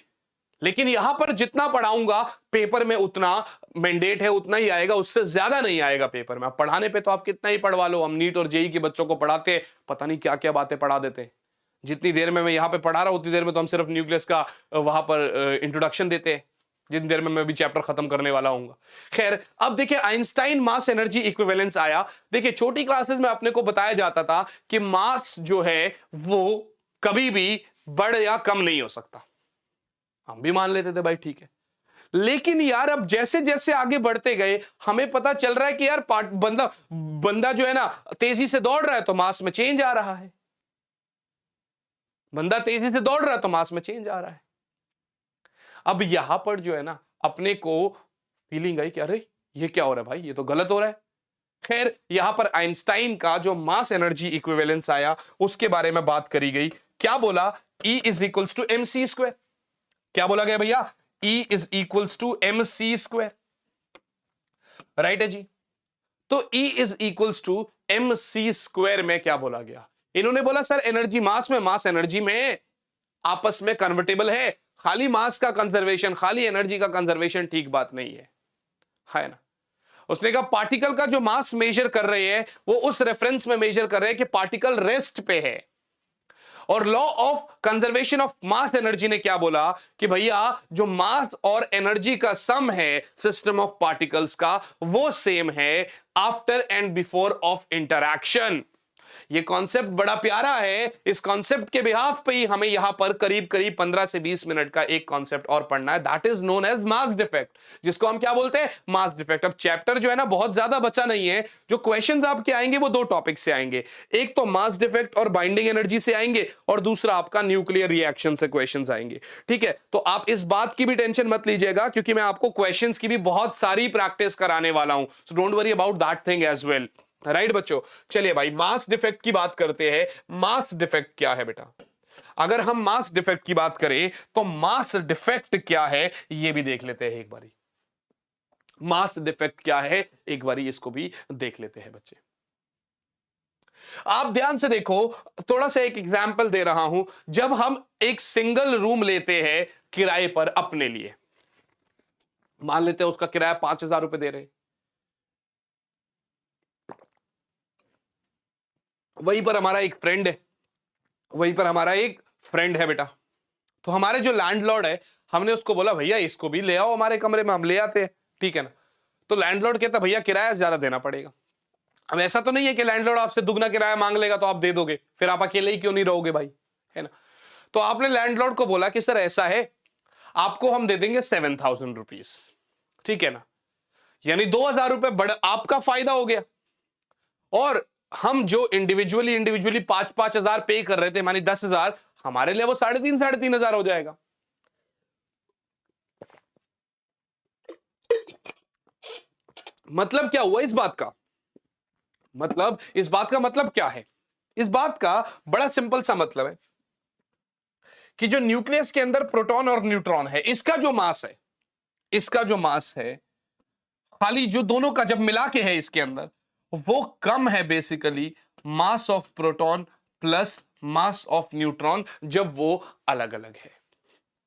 लेकिन यहां पर जितना पढ़ाऊंगा पेपर में उतना मैंडेट है, उतना ही आएगा, उससे ज्यादा नहीं आएगा पेपर में। आप पढ़ाने पे तो आप कितना ही पढ़वा लो, हम नीट और जेई के बच्चों को पढ़ाते हैं, पता नहीं क्या क्या बातें पढ़ा देते हैं। जितनी देर में मैं यहां पे पढ़ा रहा हूं उतनी देर में तो हम सिर्फ न्यूक्लियस का वहां पर इंट्रोडक्शन देते हैं, जितनी देर में मैं भी चैप्टर खत्म करने वाला हूं। खैर अब देखिए आइंस्टाइन मास एनर्जी इक्विवेलेंस आया। देखिए छोटी क्लासेस में अपने को बताया जाता था कि मास जो है वो कभी भी बढ़ या कम नहीं हो सकता, हम भी मान लेते थे भाई ठीक है। लेकिन यार अब जैसे जैसे आगे बढ़ते गए हमें पता चल रहा है कि यार बंदा जो है ना तेजी से दौड़ रहा है तो मास में चेंज आ रहा है, बंदा तेजी से दौड़ रहा है तो मास में चेंज आ रहा है। अब यहां पर जो है ना अपने को फीलिंग आई कि अरे ये क्या हो रहा है भाई, ये तो गलत हो रहा है। खैर यहां पर आइंस्टाइन का जो मास एनर्जी इक्विवेलेंस आया उसके बारे में बात करी गई। क्या बोला, E is equals to mc²। क्या बोला गया भैया, E is equals to mc², right है जी। तो E is equals to mc² में क्या बोला गया, इन्होंने बोला सर एनर्जी मास में, मास एनर्जी में आपस में कन्वर्टेबल है, खाली मास का कंजर्वेशन, खाली एनर्जी का कंजर्वेशन ठीक बात नहीं है ना। उसने कहा पार्टिकल का जो मास मेजर कर रहे हैं वो उस रेफरेंस में मेजर कर रहे हैं कि पार्टिकल रेस्ट पे है। और law of conservation of mass energy ने क्या बोला कि भैया जो मास और एनर्जी का सम है सिस्टम ऑफ पार्टिकल्स का वो सेम है after and before of interaction. ये कॉन्सेप्ट बड़ा प्यारा है, इस कॉन्सेप्ट के बिहाफ पे ही हमें यहां पर करीब करीब 15 से 20 मिनट का एक कॉन्सेप्ट और पढ़ना है, that is known as mass defect, जिसको हम क्या बोलते हैं, मास डिफेक्ट। अब चैप्टर जो है ना बहुत ज्यादा बचा नहीं है, जो क्वेश्चंस आपके आएंगे वो 2 टॉपिक से आएंगे, एक तो मास डिफेक्ट और बाइंडिंग एनर्जी से आएंगे और दूसरा आपका न्यूक्लियर रिएक्शन से क्वेश्चंस आएंगे, ठीक है। तो आप इस बात की भी टेंशन मत लीजिएगा क्योंकि मैं आपको क्वेश्चंस की भी बहुत सारी प्रैक्टिस कराने वाला हूं, so don't worry about that thing as well, right बच्चों। चलिए भाई मास डिफेक्ट की बात करते हैं। मास डिफेक्ट क्या है बेटा, अगर हम मास डिफेक्ट की बात करें तो मास डिफेक्ट क्या है ये भी देख लेते हैं एक बारी। मास डिफेक्ट क्या है एक बारी इसको भी देख लेते हैं बच्चे। आप ध्यान से देखो, थोड़ा सा एक एग्जांपल दे रहा हूं। जब हम एक सिंगल रूम लेते हैं किराए पर अपने लिए, मान लेते हैं उसका किराया 5,000 रुपए दे रहे हैं, वहीं पर हमारा एक फ्रेंड है, वहीं पर हमारा एक फ्रेंड है बेटा। तो हमारे जो लैंडलॉर्ड है, हमने उसको बोला भैया इसको भी ले आओ हमारे कमरे में, हम ले आते हैं, ठीक है ना। तो लैंडलॉर्ड कहता भैया किराया ज्यादा देना पड़ेगा। अब ऐसा तो नहीं है कि लैंडलॉर्ड आपसे दुगना किराया मांग लेगा तो आप दे दोगे, फिर आप अकेले ही क्यों नहीं रहोगे भाई, है ना। तो आपने लैंडलॉर्ड को बोला कि सर ऐसा है, आपको हम दे देंगे 7,000 रुपीज, ठीक है ना। यानी 2,000 रुपए बड़ा आपका फायदा हो गया। और हम जो इंडिविजुअली 5,000 पे कर रहे थे, मानी 10,000, हमारे लिए वो 3,500 हो जाएगा। मतलब क्या हुआ इस बात का, मतलब इस बात का मतलब क्या है, इस बात का बड़ा सिंपल सा मतलब है कि जो न्यूक्लियस के अंदर प्रोटॉन और न्यूट्रॉन है, इसका जो मास है, इसका जो मास है, खाली जो दोनों का जब मिला के है इसके अंदर, वो कम है basically mass of proton plus mass of neutron जब वो अलग अलग है,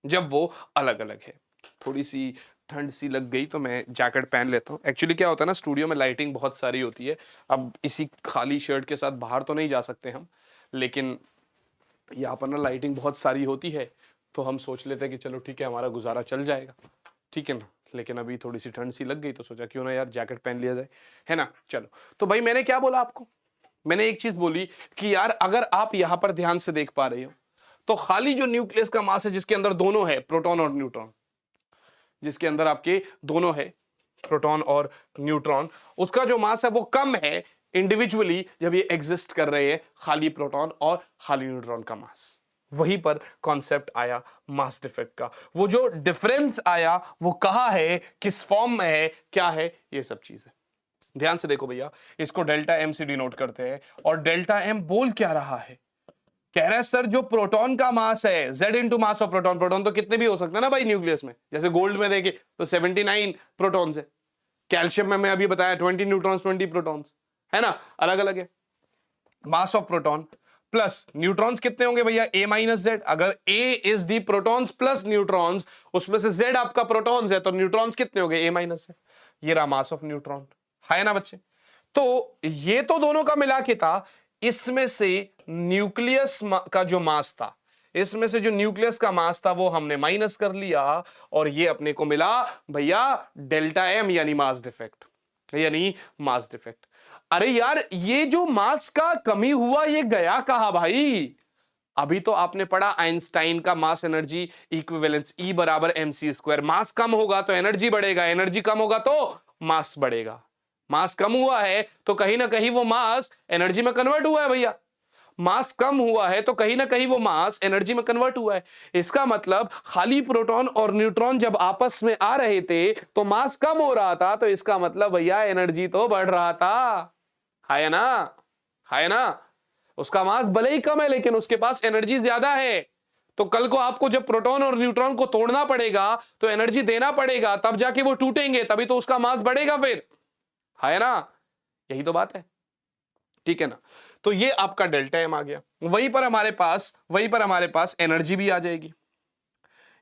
जब वो अलग अलग है। थोड़ी सी ठंड सी लग गई तो मैं जैकेट पहन लेता हूँ। एक्चुअली क्या होता है ना, स्टूडियो में लाइटिंग बहुत सारी होती है, अब इसी खाली शर्ट के साथ बाहर तो नहीं जा सकते हम, लेकिन यहाँ पर ना लाइटिंग बहुत सारी होती है, तो हम सोच लेते हैं कि चलो ठीक है हमारा गुजारा चल जाएगा, ठीक है ना। लेकिन अभी थोड़ी सी ठंड सी लग गई तो सोचा क्यों ना यार जैकेट पहन लिया जाए, है ना। चलो, तो भाई मैंने क्या बोला आपको, मैंने एक चीज बोली कि यार अगर आप यहां पर ध्यान से देख पा रहे हो तो खाली जो न्यूक्लियस का मास है जिसके अंदर दोनों है प्रोटॉन और न्यूट्रॉन, जिसके अंदर आपके दोनों है प्रोटॉन और न्यूट्रॉन, उसका जो मास है वो कम है इंडिविजुअली जब ये एग्जिस्ट कर रहे हैं खाली प्रोटॉन और खाली न्यूट्रॉन का मास। वहीं पर कॉन्सेप्ट आया मास डिफेक्ट का। वो जो डिफरेंस आया वो कहां है, किस फॉर्म में है, क्या है, ये सब चीजें ध्यान से देखो भैया। इसको डेल्टा एम से डिनोट करते हैं। और डेल्टा एम बोल क्या रहा है, कह रहा है सर जो प्रोटॉन का मास है Z into mass of proton, proton तो कितने भी हो सकते हैं ना भाई न्यूक्लियस में, जैसे गोल्ड में देखे तो 79 प्रोटॉन्स है, कैल्शियम में मैं अभी बताया 20 न्यूट्रॉन्स 20 प्रोटॉन्स, है ना, अलग अलग है। मास ऑफ प्रोटॉन प्लस न्यूट्रॉन्स कितने होंगे भैया A माइनस जेड। अगर A is the protons plus neutrons, उसमें से Z आपका प्रोटॉन्स है, तो न्यूट्रॉन्स कितने होंगे A माइनस है। ये रहा मास ऑफ न्यूट्रॉन, है ना बच्चे। तो ये तो दोनों का मिला के था, इसमें से न्यूक्लियस का जो मास था, इसमें से जो न्यूक्लियस का मास था वो हमने माइनस कर लिया और ये अपने को मिला भैया डेल्टा एम यानी मास डिफेक्ट, यानी मास डिफेक्ट। अरे यार ये जो मास का कमी हुआ ये गया कहां भाई, अभी तो आपने पढ़ा आइंस्टाइन का मास एनर्जी इक्विवेलेंस E बराबर mc²। मास कम होगा तो एनर्जी बढ़ेगा, एनर्जी कम होगा तो मास बढ़ेगा। मास कम हुआ है तो कहीं ना कहीं वो मास एनर्जी में कन्वर्ट हुआ है भैया, मास कम हुआ है तो कहीं ना कहीं वो मास एनर्जी में कन्वर्ट हुआ है। इसका मतलब खाली प्रोटॉन और न्यूट्रॉन जब आपस में आ रहे थे तो मास कम हो रहा था, तो इसका मतलब भैया एनर्जी तो बढ़ रहा था, है ना, है ना। उसका मास भले ही कम है लेकिन उसके पास एनर्जी ज्यादा है। तो कल को आपको जब प्रोटॉन और न्यूट्रॉन को तोड़ना पड़ेगा तो एनर्जी देना पड़ेगा, तब जाके वो टूटेंगे, तभी तो उसका मास बढ़ेगा फिर, है ना। यही तो बात है, ठीक है ना। तो ये आपका डेल्टा एम आ गया। वहीं पर हमारे पास एनर्जी भी आ जाएगी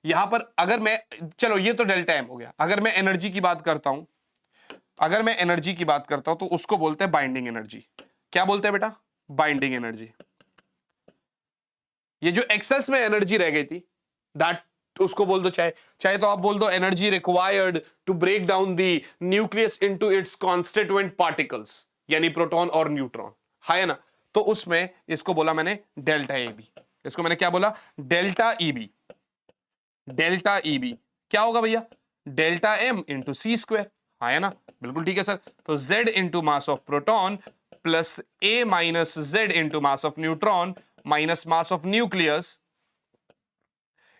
यहां पर। अगर मैं, चलो ये तो डेल्टा एम हो गया। अगर मैं एनर्जी की बात करता हूं, अगर मैं एनर्जी की बात करता हूं तो उसको बोलते हैं बाइंडिंग एनर्जी। क्या बोलते हैं बेटा, बाइंडिंग एनर्जी। ये जो एक्सेस में एनर्जी रह गई थी दैट उसको बोल दो, चाहे तो आप बोल दो energy required to break down the nucleus into its constituent particles, यानी प्रोटॉन और न्यूट्रॉन, है ना। तो उसमें इसको बोला मैंने डेल्टा ईबी। इसको मैंने क्या बोला, डेल्टा ईबी। डेल्टा ईबी क्या होगा भैया, डेल्टा एम इंटू C², है ना, बिल्कुल ठीक है सर। तो Z into mass of proton plus A minus Z into mass of neutron minus mass of nucleus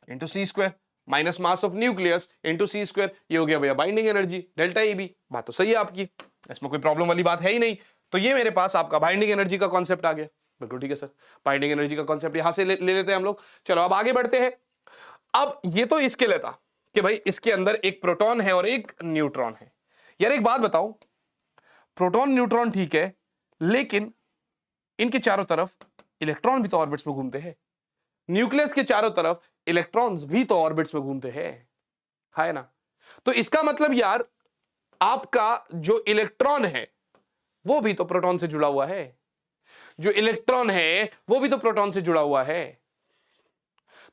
into C², minus mass of nucleus into C², ये हो गया भैया बाइंडिंग एनर्जी डेल्टा ईबी। बात तो सही है आपकी, इसमें कोई प्रॉब्लम वाली बात है ही नहीं। तो ये मेरे पास आपका बाइंडिंग एनर्जी का कॉन्सेप्ट आ गया। बिल्कुल ठीक है सर, बाइंडिंग एनर्जी का कॉन्सेप्ट यहां से ले लेते हैं हम लोग। चलो अब आगे बढ़ते हैं। अब ये तो इसके लिए था कि भाई इसके अंदर एक प्रोटॉन है और एक न्यूट्रॉन है। यार एक बात बताओ, प्रोटॉन न्यूट्रॉन ठीक है, लेकिन इनके चारों तरफ इलेक्ट्रॉन भी तो ऑर्बिट्स में घूमते हैं। न्यूक्लियस के चारों तरफ इलेक्ट्रॉन्स भी तो ऑर्बिट्स में घूमते हैं, है ना? तो इसका मतलब यार आपका जो इलेक्ट्रॉन है वो भी तो प्रोटॉन से जुड़ा हुआ है, जो इलेक्ट्रॉन है वो भी तो प्रोटॉन से जुड़ा हुआ है,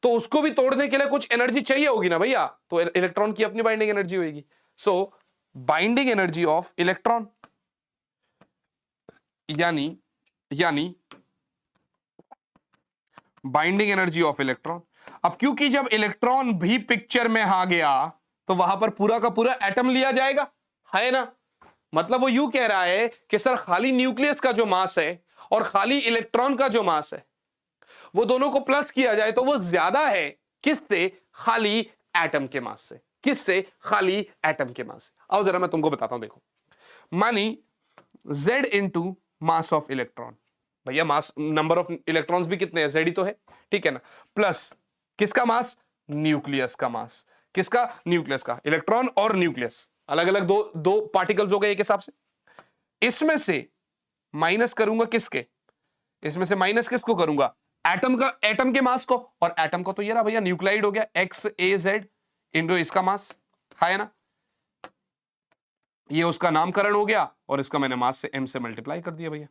तो उसको भी तोड़ने के लिए कुछ एनर्जी चाहिए होगी ना भैया, तो इलेक्ट्रॉन की अपनी बाइंडिंग एनर्जी होगी। सो बाइंडिंग एनर्जी ऑफ इलेक्ट्रॉन यानी बाइंडिंग एनर्जी ऑफ इलेक्ट्रॉन। अब क्योंकि जब इलेक्ट्रॉन भी पिक्चर में आ गया तो वहां पर पूरा का पूरा एटम लिया जाएगा, है ना? मतलब वो यूं कह रहा है कि सर खाली न्यूक्लियस का जो मास है और खाली इलेक्ट्रॉन का जो मास है वो दोनों को प्लस किया जाए तो वो ज्यादा है किससे? खाली एटम के मास से। किससे? खाली एटम के मास से। आओ जरा मैं तुमको बताता हूं, देखो मानी Z into mass of electron, भैया मास नंबर ऑफ इलेक्ट्रॉन्स भी कितने हैं? Z ही तो है, ठीक है ना? प्लस किसका मास? न्यूक्लियस का मास। किसका? न्यूक्लियस का। इलेक्ट्रॉन और न्यूक्लियस अलग अलग दो पार्टिकल्स हो गए एक हिसाब से। इसमें से माइनस करूंगा किसके? इसमें से माइनस किसको करूंगा? एटम का, एटम के मास को। और एटम को तो ये रहा भैया न्यूक्लाइड हो गया, XAZ इंटू इसका मास, है ना? ये उसका नामकरण हो गया और इसका मैंने मास से m से मल्टीप्लाई कर दिया भैया,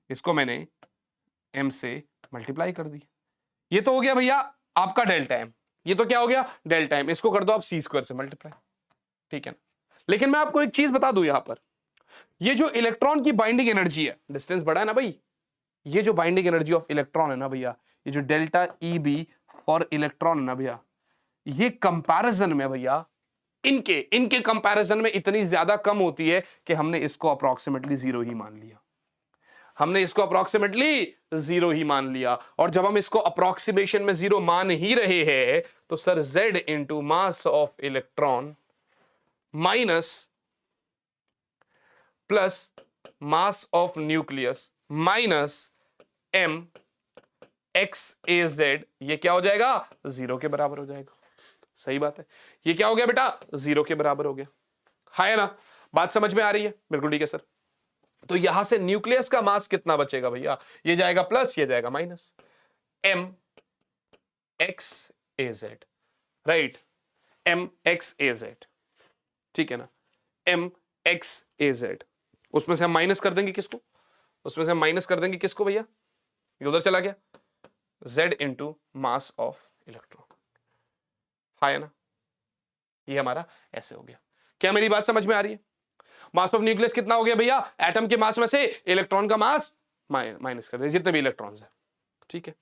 इसको मैंने m से मल्टीप्लाई कर दिया। ये तो हो गया भैया आपका डेल्टा m। ये तो क्या हो गया? Delta m। इसको कर दो आप c² से मल्टीप्लाई, ठीक है ना? लेकिन मैं आपको एक चीज बता दूं, यहां पर ये जो इलेक्ट्रॉन की बाइंडिंग एनर्जी है, डिस्टेंस बड़ा है ना भाई, ये जो बाइंडिंग एनर्जी ऑफ इलेक्ट्रॉन है ना भैया, ये जो डेल्टा EB फॉर इलेक्ट्रॉन है ना भैया, ये कंपैरिजन में भैया इनके कंपैरिजन में इतनी ज्यादा कम होती है कि हमने इसको अप्रोक्सीमेटली जीरो ही मान लिया। हमने इसको अप्रोक्सीमेटली जीरो ही मान लिया। और जब हम इसको अप्रोक्सीमेशन में जीरो मान ही रहे हैं तो sir Z into mass of electron minus plus mass of nucleus minus M XAZ, ये क्या हो जाएगा? जीरो के बराबर हो जाएगा। सही बात है, ये क्या हो गया बेटा? जीरो के बराबर हो गया, है ना? बात समझ में आ रही है? बिल्कुल ठीक है सर। तो यहां से न्यूक्लियस का मास कितना बचेगा भैया? ये जाएगा प्लस, ये जाएगा minus. M XAZ, right? M XAZ, ठीक है ना? M XAZ, उसमें से हम माइनस कर देंगे किसको? उसमें से हम माइनस कर देंगे किसको भैया? ये उधर चला गया, Z into mass of electron, है ना? ये हमारा ऐसे हो गया। क्या मेरी बात समझ में आ रही है? मास ऑफ न्यूक्लियस कितना हो गया भैया? एटम के मास में से इलेक्ट्रॉन का मास माइनस कर दे, जितने भी इलेक्ट्रॉन्स हैं, ठीक है?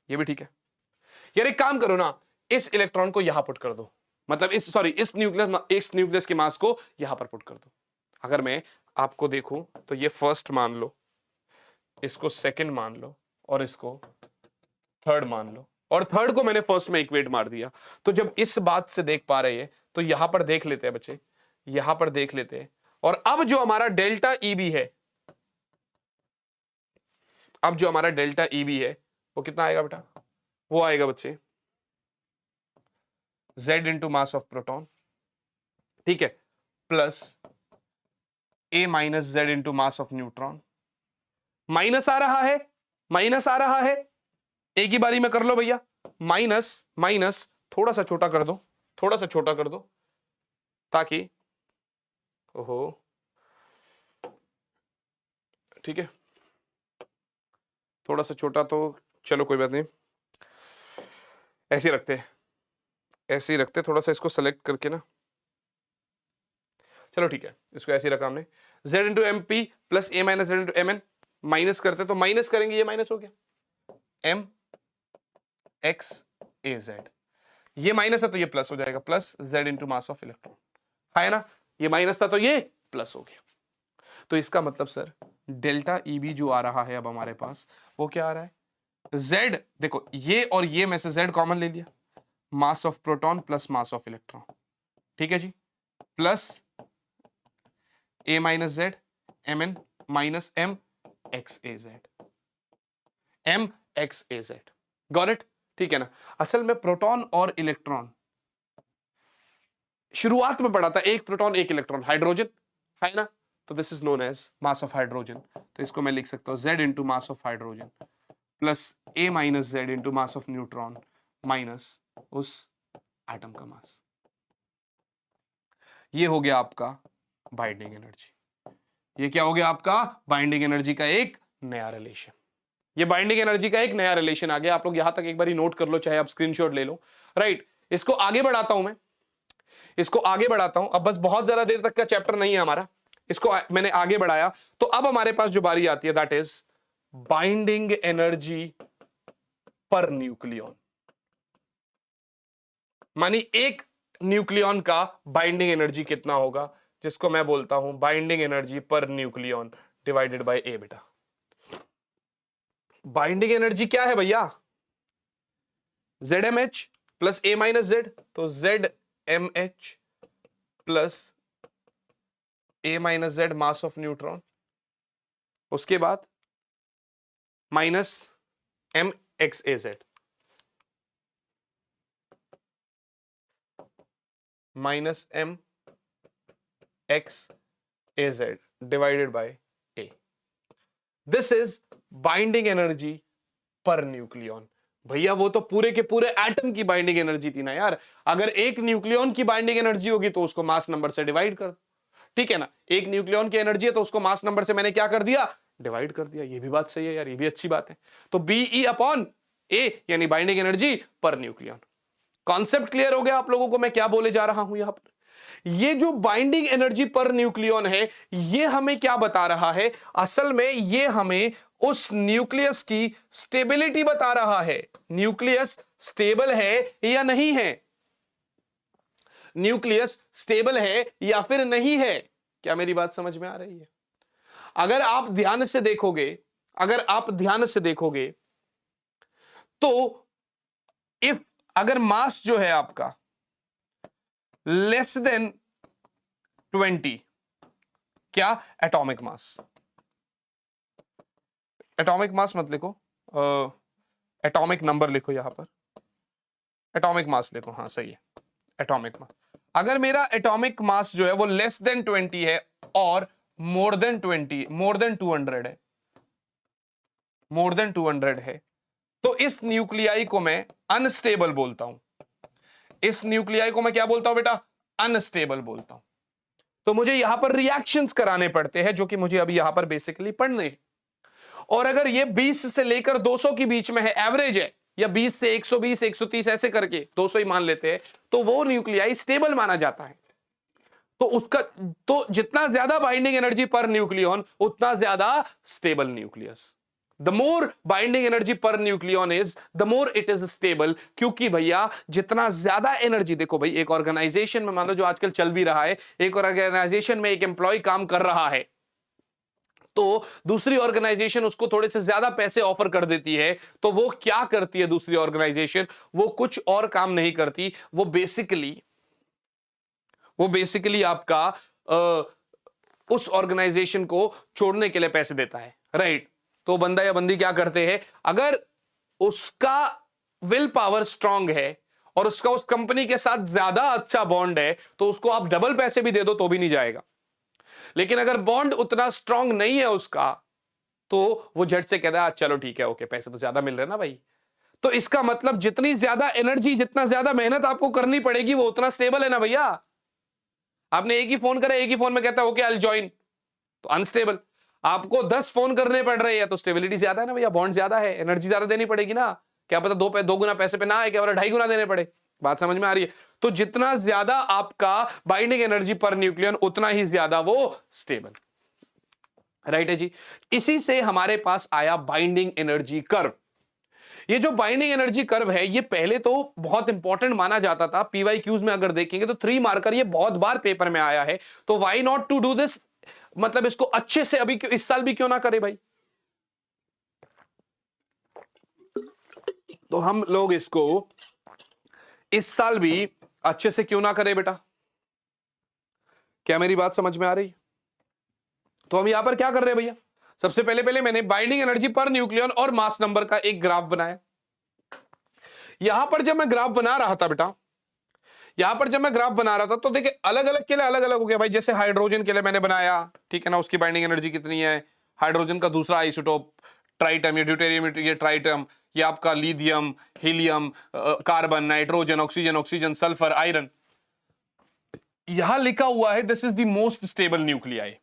ये भी ठीक है। यार एक काम करो ना, इस इलेक्ट्रॉन को यहां पुट कर दो, मतलब इस न्यूक्लियस के मास को यहां पर पुट कर दो। अगर मैं आपको देखूं तो ये फर्स्ट मान लो, इसको सेकंड मान लो और इसको थर्ड मान लो, और थर्ड को मैंने फर्स्ट में इक्वेट मार दिया। तो जब इस बात से देख पा रहे हैं तो यहां पर देख लेते हैं बच्चे, यहां पर देख लेते हैं। और अब जो हमारा डेल्टा EB है, अब जो हमारा डेल्टा EB है वो कितना आएगा बेटा? वो आएगा बच्चे Z into mass of proton, ठीक है, plus A minus Z into mass of neutron. Minus आ रहा है, माइनस आ रहा है, एक ही बारी में कर लो भैया। माइनस माइनस थोड़ा सा छोटा कर दो, थोड़ा सा छोटा कर दो, ताकि ओहो, ठीक है, थोड़ा सा छोटा तो चलो कोई बात नहीं, ऐसे ही रखते हैं, ऐसे ही रखते, थोड़ा सा इसको सेलेक्ट करके ना, चलो ठीक है, इसको ऐसे ही रखा हमने। Z into M P plus A minus Z into MN, minus करते तो माइनस करेंगे, ये माइनस हो गया, M XAZ, ये माइनस है तो ये प्लस हो जाएगा, plus Z into mass of electron, है ना? ये माइनस था तो ये प्लस हो गया। तो इसका मतलब सर डेल्टा EB जो आ रहा है अब हमारे पास, वो क्या आ रहा है? Z, देखो ये और ये में से Z कॉमन ले लिया, mass of proton plus mass of electron, ठीक है जी, plus A minus Z MN minus M XAZ। M X A Z. Got it? ठीक है ना। असल में प्रोटॉन और इलेक्ट्रॉन शुरुआत में पढ़ा था, एक प्रोटॉन एक इलेक्ट्रॉन, हाइड्रोजन है ना, तो this is known as mass of hydrogen. तो इसको मैं लिख सकता हूं z into mass of hydrogen plus a minus Z into mass of neutron minus उस एटम का मास। ये हो गया आपका बाइंडिंग एनर्जी। ये क्या हो गया आपका? बाइंडिंग एनर्जी का एक नया रिलेशन। ये बाइंडिंग एनर्जी का एक नया रिलेशन आ गया। आप लोग यहां तक एक बार नोट कर लो, चाहे आप स्क्रीनशॉट ले लो। राइट, इसको आगे बढ़ाता हूं मैं, इसको आगे बढ़ाता हूं। अब बस बहुत ज्यादा देर तक का चैप्टर नहीं है हमारा, इसको मैंने आगे बढ़ाया। तो अब हमारे पास जो बारी आती है that is binding energy per nucleon. मानी एक न्यूक्लियन का बाइंडिंग एनर्जी कितना होगा, जिसको मैं बोलता हूं binding energy per nucleon divided by A. बेटा बाइंडिंग एनर्जी क्या है भैया? ZMH plus A minus Z, तो ZMH plus A minus Z mass of neutron, उसके बाद minus M X A Z, minus M X A Z divided by A. This is binding energy per nucleon. भैया वो तो पूरे के पूरे atom की बाइंडिंग एनर्जी थी ना यार। अगर एक न्यूक्लियन की बाइंडिंग एनर्जी होगी तो उसको मास नंबर से डिवाइड कर दो, ठीक है ना। एक न्यूक्लियन की एनर्जी है तो उसको मास नंबर से मैंने क्या कर दिया? डिवाइड कर दिया। ये भी बात सही है यार, ये भी अच्छी बात है। तो BE अपॉन ए यानी binding energy per nucleon. Concept clear हो गया आप लोगों को मैं क्या बोले जा रहा हूं यहां पर? ये जो बाइंडिंग एनर्जी पर न्यूक्लियन है, ये हमें क्या बता रहा है? असल में ये हमें उस न्यूक्लियस की स्टेबिलिटी बता रहा है। न्यूक्लियस स्टेबल है या नहीं है? न्यूक्लियस स्टेबल है या फिर नहीं है? क्या मेरी बात समझ में आ रही है? अगर आप ध्यान से देखोगे, अगर आप ध्यान से देखोगे तो इफ अगर मास जो है आपका लेस देन 20, क्या? Atomic mass. एटॉमिक मास मत लिखो, एटॉमिक नंबर लिखो यहां पर, एटॉमिक मास लिखो। हाँ सही है, एटॉमिक मास। अगर मेरा एटॉमिक मास जो है वो लेस देन 20 है और मोर देन 20, मोर देन 200 है, मोर देन 200 है, तो इस न्यूक्लियाई को मैं अनस्टेबल बोलता हूं। इस न्यूक्लियाई को मैं क्या बोलता हूं बेटा? अनस्टेबल बोलता हूं। तो मुझे यहां पर रिएक्शंस कराने पड़ते हैं जो कि मुझे अभी यहां पर बेसिकली पढ़ने हैं। और अगर ये 20 से लेकर 200 के बीच में है, एवरेज है, या 20 से 120 130 ऐसे करके 200 ही मान लेते हैं, तो वो न्यूक्लियाई स्टेबल माना जाता है। तो उसका तो जितना ज्यादा बाइंडिंग एनर्जी पर न्यूक्लियन उतना ज्यादा stable nucleus. The more binding energy per nucleon is the more it is stable. क्योंकि भैया जितना ज्यादा एनर्जी, देखो भाई एक ऑर्गेनाइजेशन में मान लो जो आजकल चल भी रहा है, एक ऑर्गेनाइजेशन में एक एम्प्लॉय काम कर रहा है तो दूसरी ऑर्गेनाइजेशन उसको थोड़े से ज्यादा पैसे ऑफर कर देती है, तो वो क्या करती है दूसरी ऑर्गेनाइजेशन? वो कुछ और काम नहीं करती, वो बेसिकली आपका उस ऑर्गेनाइजेशन को छोड़ने के लिए पैसे देता है, राइट। तो बंदा या बंदी क्या करते हैं? अगर उसका विल पावर स्ट्रांग है और उसका उस कंपनी के साथ ज्यादा अच्छा बॉन्ड है तो उसको आप डबल पैसे भी दे दो तो भी नहीं जाएगा। लेकिन अगर बॉन्ड उतना स्ट्रांग नहीं है उसका, तो वो झट से कहता है चलो ठीक है, ओके, पैसे तो ज्यादा मिल रहे हैं ना भाई। तो इसका मतलब जितनी ज्यादा एनर्जी, जितना ज्यादा मेहनत आपको करनी पड़ेगी वो उतना स्टेबल है ना भैया। आपने एक ही फोन करा, एक ही फोन में कहता है ओके आई विल जॉइन, तो अनस्टेबल। आपको 10 फोन करने पड़ रहे हैं तो स्टेबिलिटी ज्यादा है ना भैया, बॉन्ड ज्यादा है, एनर्जी ज्यादा देनी पड़ेगी ना। क्या पता दो गुना पैसे पे ना आए, क्या पता 2.5 गुना देने पड़े। बात समझ में आ रही है? तो जितना ज्यादा आपका बाइंडिंग एनर्जी पर न्यूक्लियन उतना ही ज्यादा वो स्टेबल, राइट है जी। इसी से हमारे पास आया बाइंडिंग एनर्जी कर्व। ये जो बाइंडिंग एनर्जी कर्व है ये पहले तो बहुत इंपॉर्टेंट माना जाता था। PYQs में अगर देखेंगे तो 3 मार्कर ये बहुत बार पेपर में आया है। तो why not to do this, मतलब इसको अच्छे से अभी इस साल भी क्यों ना करे भाई। तो हम लोग इसको इस साल भी अच्छे से क्यों ना करें बेटा। क्या मेरी बात समझ में आ रही है? तो हम यहां पर क्या कर रहे हैं भैया? सबसे पहले मैंने बाइंडिंग एनर्जी पर न्यूक्लियन और मास नंबर का एक ग्राफ बनाया। यहां पर जब मैं ग्राफ बना रहा था बेटा, यहां पर जब मैं ग्राफ बना रहा था तो देखिए अलग अलग के लिए अलग अलग हो गया भाई। जैसे हाइड्रोजन के लिए मैंने बनाया, ठीक है ना, उसकी बाइंडिंग एनर्जी कितनी है, हाइड्रोजन का दूसरा आइसोटोप ट्राइटम या ड्यूटेरियम, ये ट्राइटम, ये आपका lithium, helium, carbon, nitrogen, oxygen, oxygen, sulphur, iron. यहां लिखा हुआ है this is the most stable nuclei.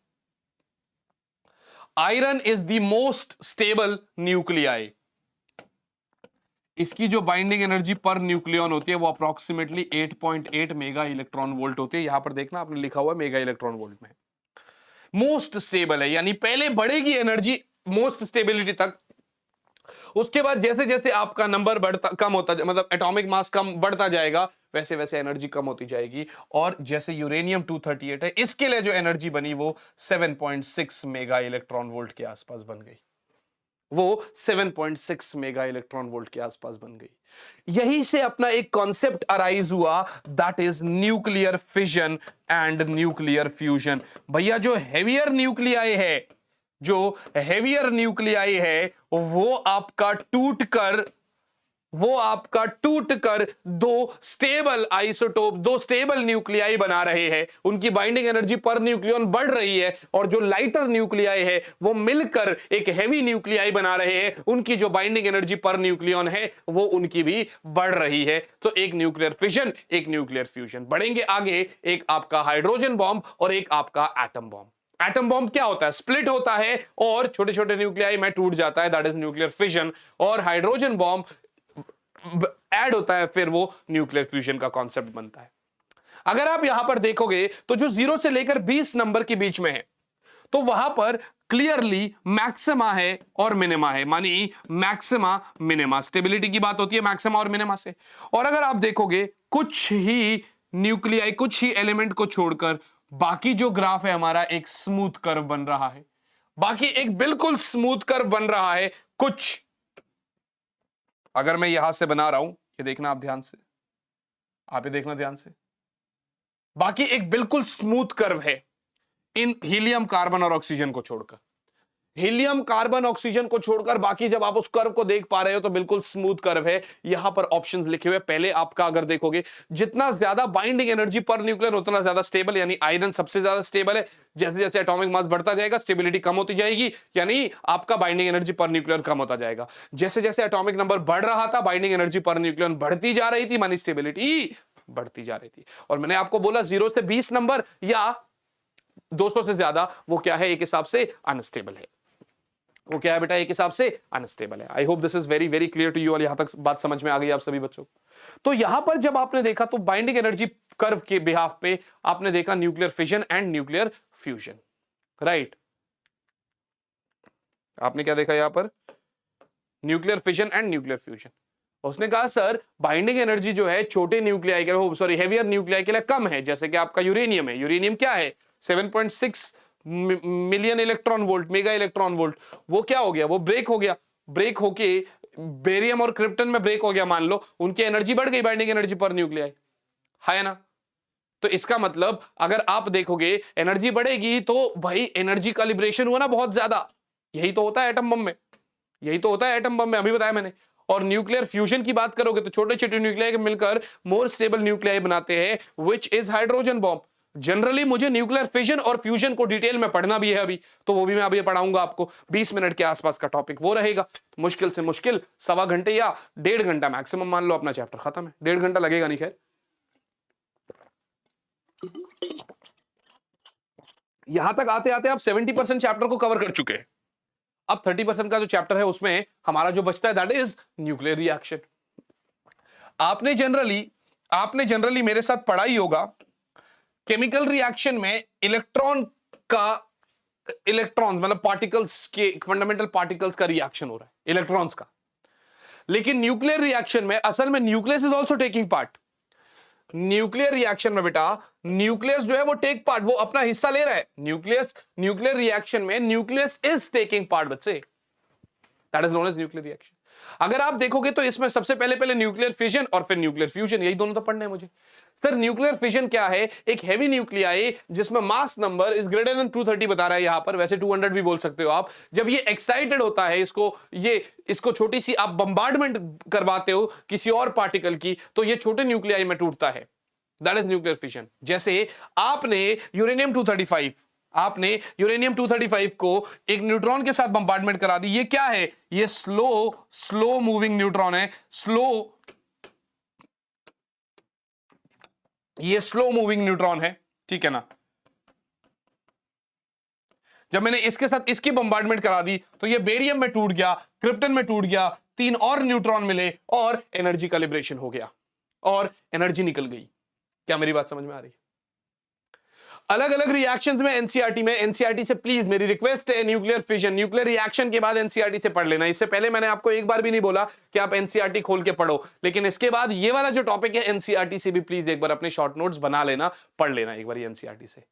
Iron is the most stable nuclei. इसकी जो बाइंडिंग एनर्जी पर न्यूक्लियन होती है वो अप्रोक्सीमेटली 8.8 मेगा इलेक्ट्रॉन वोल्ट होती है। यहां पर देखना आपने लिखा हुआ मेगा इलेक्ट्रॉन वोल्ट में। मोस्ट स्टेबल है, यानी पहले बढ़ेगी एनर्जी मोस्ट स्टेबिलिटी तक, उसके बाद जैसे जैसे आपका नंबर बढ़ता कम होता मतलब एटॉमिक मास कम बढ़ता जाएगा वैसे वैसे एनर्जी कम होती जाएगी। और जैसे यूरेनियम 238 है, इसके लिए जो एनर्जी बनी वो 7.6 मेगा इलेक्ट्रॉन वोल्ट के आसपास बन गई। वो 7.6 मेगा इलेक्ट्रॉन वोल्ट के आसपास बन गई। यहीं से अपना एक कॉन्सेप्ट अराइज हुआ, that is nuclear fission and nuclear fusion. भैया जो हेवियर न्यूक्लियाई है, जो हेवियर न्यूक्लियाई है वो आपका टूटकर दो स्टेबल आइसोटोप, दो स्टेबल न्यूक्लियाई बना रहे हैं। उनकी बाइंडिंग एनर्जी पर न्यूक्लियन बढ़ रही है और जो लाइटर न्यूक्लियाई है वो मिलकर एक हेवी न्यूक्लियाई बना रहे हैं। उनकी जो बाइंडिंग एनर्जी पर न्यूक्लियन है वो उनकी भी बढ़ रही है। तो एक न्यूक्लियर फिजन, एक न्यूक्लियर फ्यूजन। बढ़ेंगे आगे, एक आपका हाइड्रोजन बॉम्ब और एक आपका एटम बॉम्ब। एटम बॉम्ब क्या होता है? स्प्लिट होता है और छोटे छोटे न्यूक्लियाई में टूट जाता है, दैट इज न्यूक्लियर फिजन। और हाइड्रोजन बॉम्ब ऐड होता है, फिर वो न्यूक्लियर फ्यूजन का कॉन्सेप्ट बनता है। अगर आप यहां पर देखोगे तो जो 0 से लेकर 20 नंबर के बीच में है तो वहां पर क्लियरली मैक्सिमा है और मिनिमा है, मानी मैक्सिमा मिनिमा। स्टेबिलिटी की बात होती है मैक्सिमा और मिनिमा से। और अगर आप देखोगे कुछ ही न्यूक्लियाई, कुछ ही एलिमेंट को छोड़कर बाकी जो ग्राफ है हमारा एक स्मूथ कर्व बन रहा है। बाकी एक बिल्कुल स्मूथ कर्व बन रहा है। कुछ अगर मैं यहां से बना रहा हूं, ये देखना आप ध्यान से, आप ये देखना ध्यान से, बाकी एक बिल्कुल स्मूथ कर्व है इन हीलियम, कार्बन और ऑक्सीजन को छोड़कर। हीलियम, कार्बन, ऑक्सीजन को छोड़कर बाकी जब आप उस कर्व को देख पा रहे हो तो बिल्कुल स्मूथ कर्व है। यहां पर ऑप्शंस लिखे हुए, पहले आपका अगर देखोगे जितना ज्यादा बाइंडिंग एनर्जी पर न्यूक्लियर उतना ज्यादा स्टेबल, यानी आयरन सबसे ज्यादा स्टेबल है। जैसे जैसे एटॉमिक मास बढ़ता जाएगा स्टेबिलिटी कम होती जाएगी, यानी आपका बाइंडिंग एनर्जी पर न्यूक्लियर कम होता जाएगा। जैसे जैसे एटॉमिक नंबर बढ़ रहा था बाइंडिंग एनर्जी पर न्यूक्लियर बढ़ती जा रही थी, मानी स्टेबिलिटी बढ़ती जा रही थी। और मैंने आपको बोला 0 से 20 नंबर या 200 से ज्यादा वो क्या है, एक हिसाब से अनस्टेबल है। वो क्या है बेटा, एक हिसाब से अनस्टेबल है। I hope this is very very clear to you. और यहां तक बात समझ में आ गई आप सभी बच्चों। तो यहां पर जब आपने देखा तो बाइंडिंग एनर्जी कर्व के बिहाफ पे आपने देखा nuclear fission and nuclear fusion, right. आपने क्या देखा यहां पर, nuclear fission and nuclear fusion. उसने कहा सर बाइंडिंग एनर्जी जो है छोटे न्यूक्लियाई के लिए, सॉरी हेवियर न्यूक्लियाई के लिए कम है। जैसे कि आपका यूरेनियम है, यूरेनियम क्या है 7.6 million electron volt, mega electron volt. वो क्या हो गया, वो ब्रेक हो गया, ब्रेक होके बेरियम और क्रिप्टन में ब्रेक हो गया, मान लो उनकी एनर्जी बढ़ गई, बाइंडिंग एनर्जी पर न्यूक्लियाई है ना। तो इसका मतलब अगर आप देखोगे एनर्जी बढ़ेगी तो भाई एनर्जी का लिबरेशन हुआ ना बहुत ज्यादा। यही तो होता है एटम बम में, यही तो होता है एटम बम में, अभी बताया मैंने। और न्यूक्लियर फ्यूजन की बात करोगे तो छोटे छोटे न्यूक्लियाई मिलकर मोर स्टेबल न्यूक्लियाई बनाते हैं, which is hydrogen bomb. Generally मुझे न्यूक्लियर फिजन और फ्यूजन को डिटेल में पढ़ना भी है अभी, तो वो भी मैं अभी पढ़ाऊंगा आपको। 20 मिनट के आसपास का टॉपिक वो रहेगा। मुश्किल से मुश्किल 1.25 घंटे या 1.5 घंटा मैक्सिमम मान लो अपना चैप्टर खत्म है। 1.5 घंटा लगेगा नहीं, खैर। यहां तक आते आते आप 70% चैप्टर को कवर कर चुके हैं। अब 30% का जो चैप्टर है उसमें हमारा जो बचता है दैट इज न्यूक्लियर रिएक्शन। आपने जनरली मेरे साथ पढ़ा ही होगा, केमिकल रिएक्शन में इलेक्ट्रॉन्स मतलब पार्टिकल्स के, फंडामेंटल पार्टिकल्स का रिएक्शन हो रहा है, इलेक्ट्रॉन्स का। लेकिन न्यूक्लियर रिएक्शन में असल में nucleus is also taking part. Nuclear reaction में बेटा न्यूक्लियस जो है वो टेक पार्ट, वो अपना हिस्सा ले रहा है। न्यूक्लियर रिएक्शन में न्यूक्लियस इज टेकिंग पार्ट बच्चे, that is known as nuclear reaction. अगर आप देखोगे तो इसमें सबसे पहले पहले न्यूक्लियर फिजन और फिर न्यूक्लियर फ्यूजन, यही दोनों तो पढ़ने हैं मुझे। सर न्यूक्लियर फिजन क्या है? एक हेवी न्यूक्लियाई जिसमें mass number is greater than 230 बता रहा है यहां पर, वैसे 200 भी बोल सकते हो आप। जब ये एक्साइटेड होता है, इसको छोटी सी आप बंबार्डमेंट करवाते हो किसी और पार्टिकल की, तो ये छोटे न्यूक्लियाई में टूटता है। That is nuclear fission. जैसे आपने यूरेनियम 235 को एक न्यूट्रॉन के साथ बंबार्डमेंट करा दी। ये क्या है? ये स्लो मूविंग न्यूट्रॉन है। ये स्लो मूविंग न्यूट्रॉन है, ठीक है ना। जब मैंने इसके साथ इसकी बंबार्डमेंट करा दी तो ये बेरियम में टूट गया, क्रिप्टन में टूट गया, 3 और न्यूट्रॉन मिले और एनर्जी कैलिब्रेशन हो गया और एनर्जी निकल गई। क्या मेरी बात समझ में आ रही है? अलग अलग रिएक्शंस में एनसीईआरटी से प्लीज मेरी रिक्वेस्ट है, न्यूक्लियर फिजन, न्यूक्लियर रिएक्शन के बाद एनसीईआरटी से पढ़ लेना। इससे पहले मैंने आपको एक बार भी नहीं बोला कि आप एनसीईआरटी खोल के पढ़ो, लेकिन इसके बाद ये वाला जो टॉपिक है एनसीईआरटी से भी प्लीज एक बार अपने शॉर्ट नोट्स बना लेना, पढ़ लेना एक बार एनसीईआरटी से।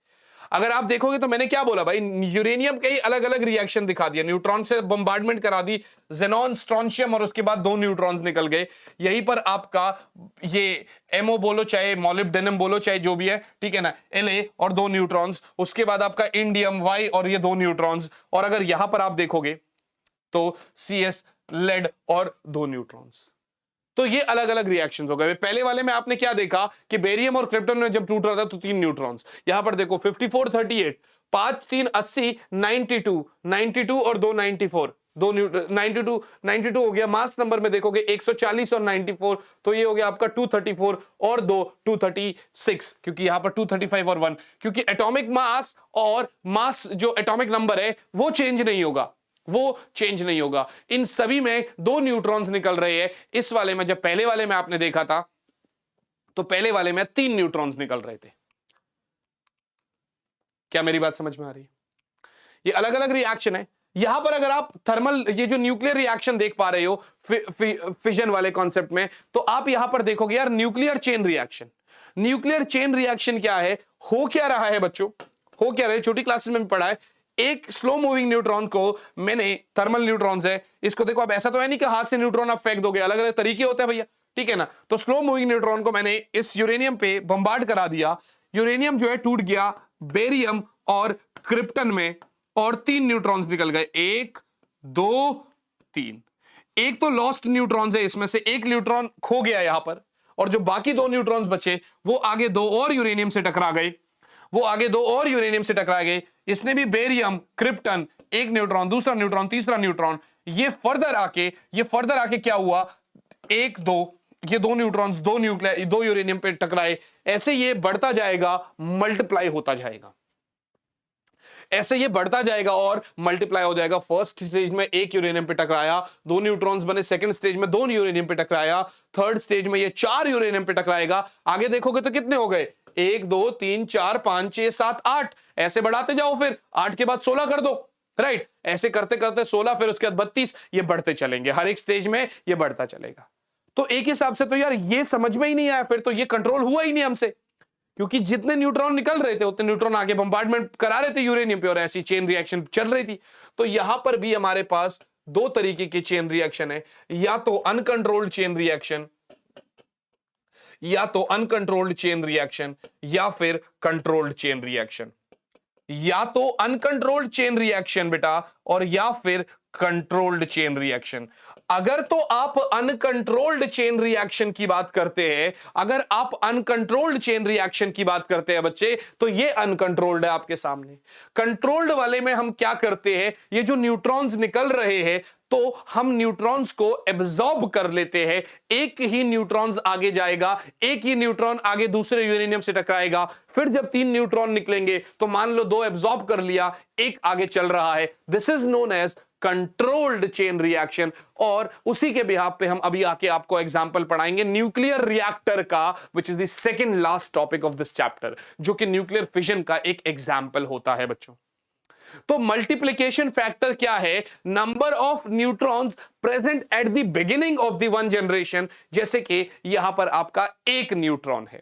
अगर आप देखोगे तो मैंने क्या बोला भाई, यूरेनियम के ही अलग अलग रिएक्शन दिखा दिया। न्यूट्रॉन से बंबार्डमेंट करा दी, जेनॉन, स्ट्रोंशियम, और उसके बाद 2 न्यूट्रॉन्स निकल गए। यहीं पर आपका ये एमओ बोलो चाहे मॉलिब्डेनम बोलो चाहे जो भी है, ठीक है ना, La और 2 न्यूट्रॉन्स। उसके बाद आपका इंडियम Y और ये 2 न्यूट्रॉन्स। और अगर यहां पर आप देखोगे तो CS, लेड और 2 न्यूट्रॉन्स। तो ये अलग अलग रिएक्शंस हो गए। पहले वाले में आपने क्या देखा कि बेरियम और क्रिप्टन में जब टूट रहा था तो 3 न्यूट्रॉन्स। यहां पर देखो 54 38, 5 3 80, 92 और 2 94, 92 हो गया। मास नंबर में देखोगे 140 और 94, तो ये हो गया आपका 234 और 2 236, क्योंकि यहां पर 235 और 1, क्योंकि एटॉमिक मास और मास जो एटॉमिक नंबर है वो चेंज नहीं होगा। इन सभी में 2 न्यूट्रॉन्स निकल रहे हैं। इस वाले में, जब पहले वाले में आपने देखा था तो पहले वाले में 3 न्यूट्रॉन्स निकल रहे थे। क्या मेरी बात समझ में आ रही है? ये अलग अलग रिएक्शन है। यहां पर अगर आप थर्मल, ये जो न्यूक्लियर रिएक्शन देख पा रहे हो फिजन वाले कॉन्सेप्ट में, तो आप यहां पर देखोगे यार न्यूक्लियर चेन रिएक्शन क्या है, हो क्या रहा है बच्चों, हो क्या रहा है, छोटी क्लासेस में भी पढ़ा है। एक स्लो मूविंग न्यूट्रॉन को मैंने, थर्मल न्यूट्रॉन्स है, इसको देखो, अब ऐसा तो है नहीं कि हाथ से न्यूट्रॉन आप फेंक दोगे, अलग अलग तरीके होते हैं भैया, ठीक है ना। तो स्लो मूविंग न्यूट्रॉन को मैंने इस यूरेनियम पे बंबार्ड करा दिया। यूरेनियम जो है टूट गया बेरियम और क्रिप्टन में, और 3 न्यूट्रॉन्स निकल गए, 1 2 3। एक तो लॉस्ट न्यूट्रॉन्स है, इसमें से एक न्यूट्रॉन खो गया यहां पर, और जो बाकी 2 न्यूट्रॉन्स बचे वो आगे 2 और यूरेनियम से टकरा गए। इसने भी बेरियम, क्रिप्टन, एक न्यूट्रॉन, दूसरा न्यूट्रॉन, तीसरा न्यूट्रॉन, ये फर्दर आके क्या हुआ, 1 2, ये 2 न्यूट्रॉन्स, 2 यूरेनियम पे टकराए। ऐसे ये बढ़ता जाएगा, मल्टीप्लाई होता जाएगा, ऐसे ये बढ़ता जाएगा और मल्टीप्लाई हो जाएगा। फर्स्ट स्टेज में 1 यूरेनियम पे टकराया, 2 न्यूट्रॉन्स बने, सेकंड स्टेज में 2 यूरेनियम पे टकराया, थर्ड स्टेज में ये 4 यूरेनियम पे टकराएगा। आगे देखोगे तो कितने हो गए, 1 2 3 4 5 6 7 8, ऐसे बढ़ाते जाओ, फिर 8 के बाद 16 कर दो, राइट। ऐसे करते करते 16, फिर उसके बाद 32, ये बढ़ते चलेंगे, हर एक स्टेज में ये बढ़ता चलेगा। तो एक हिसाब से तो यार ये समझ में ही नहीं आया, फिर तो ये कंट्रोल हुआ ही नहीं हमसे, क्योंकि जितने न्यूट्रॉन निकल रहे थे उतने न्यूट्रॉन आगे बंबार्डमेंट करा रहे थे यूरेनियम पे, और ऐसी चेन रिएक्शन चल रही थी। तो यहां पर भी हमारे पास 2 तरीके की चेन रिएक्शन है, या तो अनकंट्रोल्ड चेन रिएक्शन, या फिर कंट्रोल्ड चेन रिएक्शन, या तो अनकंट्रोल्ड चेन रिएक्शन बेटा, और या फिर कंट्रोल्ड चेन रिएक्शन। अगर तो आप अनकंट्रोल्ड चेन रिएक्शन की बात करते हैं, बच्चे, तो ये अनकंट्रोल्ड है आपके सामने। कंट्रोल्ड वाले में हम क्या करते हैं, ये जो न्यूट्रॉन्स निकल रहे हैं तो हम न्यूट्रॉन्स को एब्जॉर्ब कर लेते हैं। एक ही न्यूट्रॉन्स आगे जाएगा, एक ही न्यूट्रॉन आगे दूसरे यूरेनियम से टकराएगा, फिर जब 3 न्यूट्रॉन निकलेंगे तो मान लो 2 एब्जॉर्ब कर लिया, एक आगे चल रहा है। This is known as controlled chain reaction. और उसी के बिहाफ पे हम अभी आके आपको एग्जांपल पढ़ाएंगे न्यूक्लियर रिएक्टर का, which is the second last topic of this chapter, जो कि न्यूक्लियर फिजन का एक एग्जांपल होता है बच्चों। तो मल्टीप्लिकेशन फैक्टर क्या है, number of neutrons present at the beginning of the one generation. जैसे कि यहां पर आपका 1 न्यूट्रॉन है,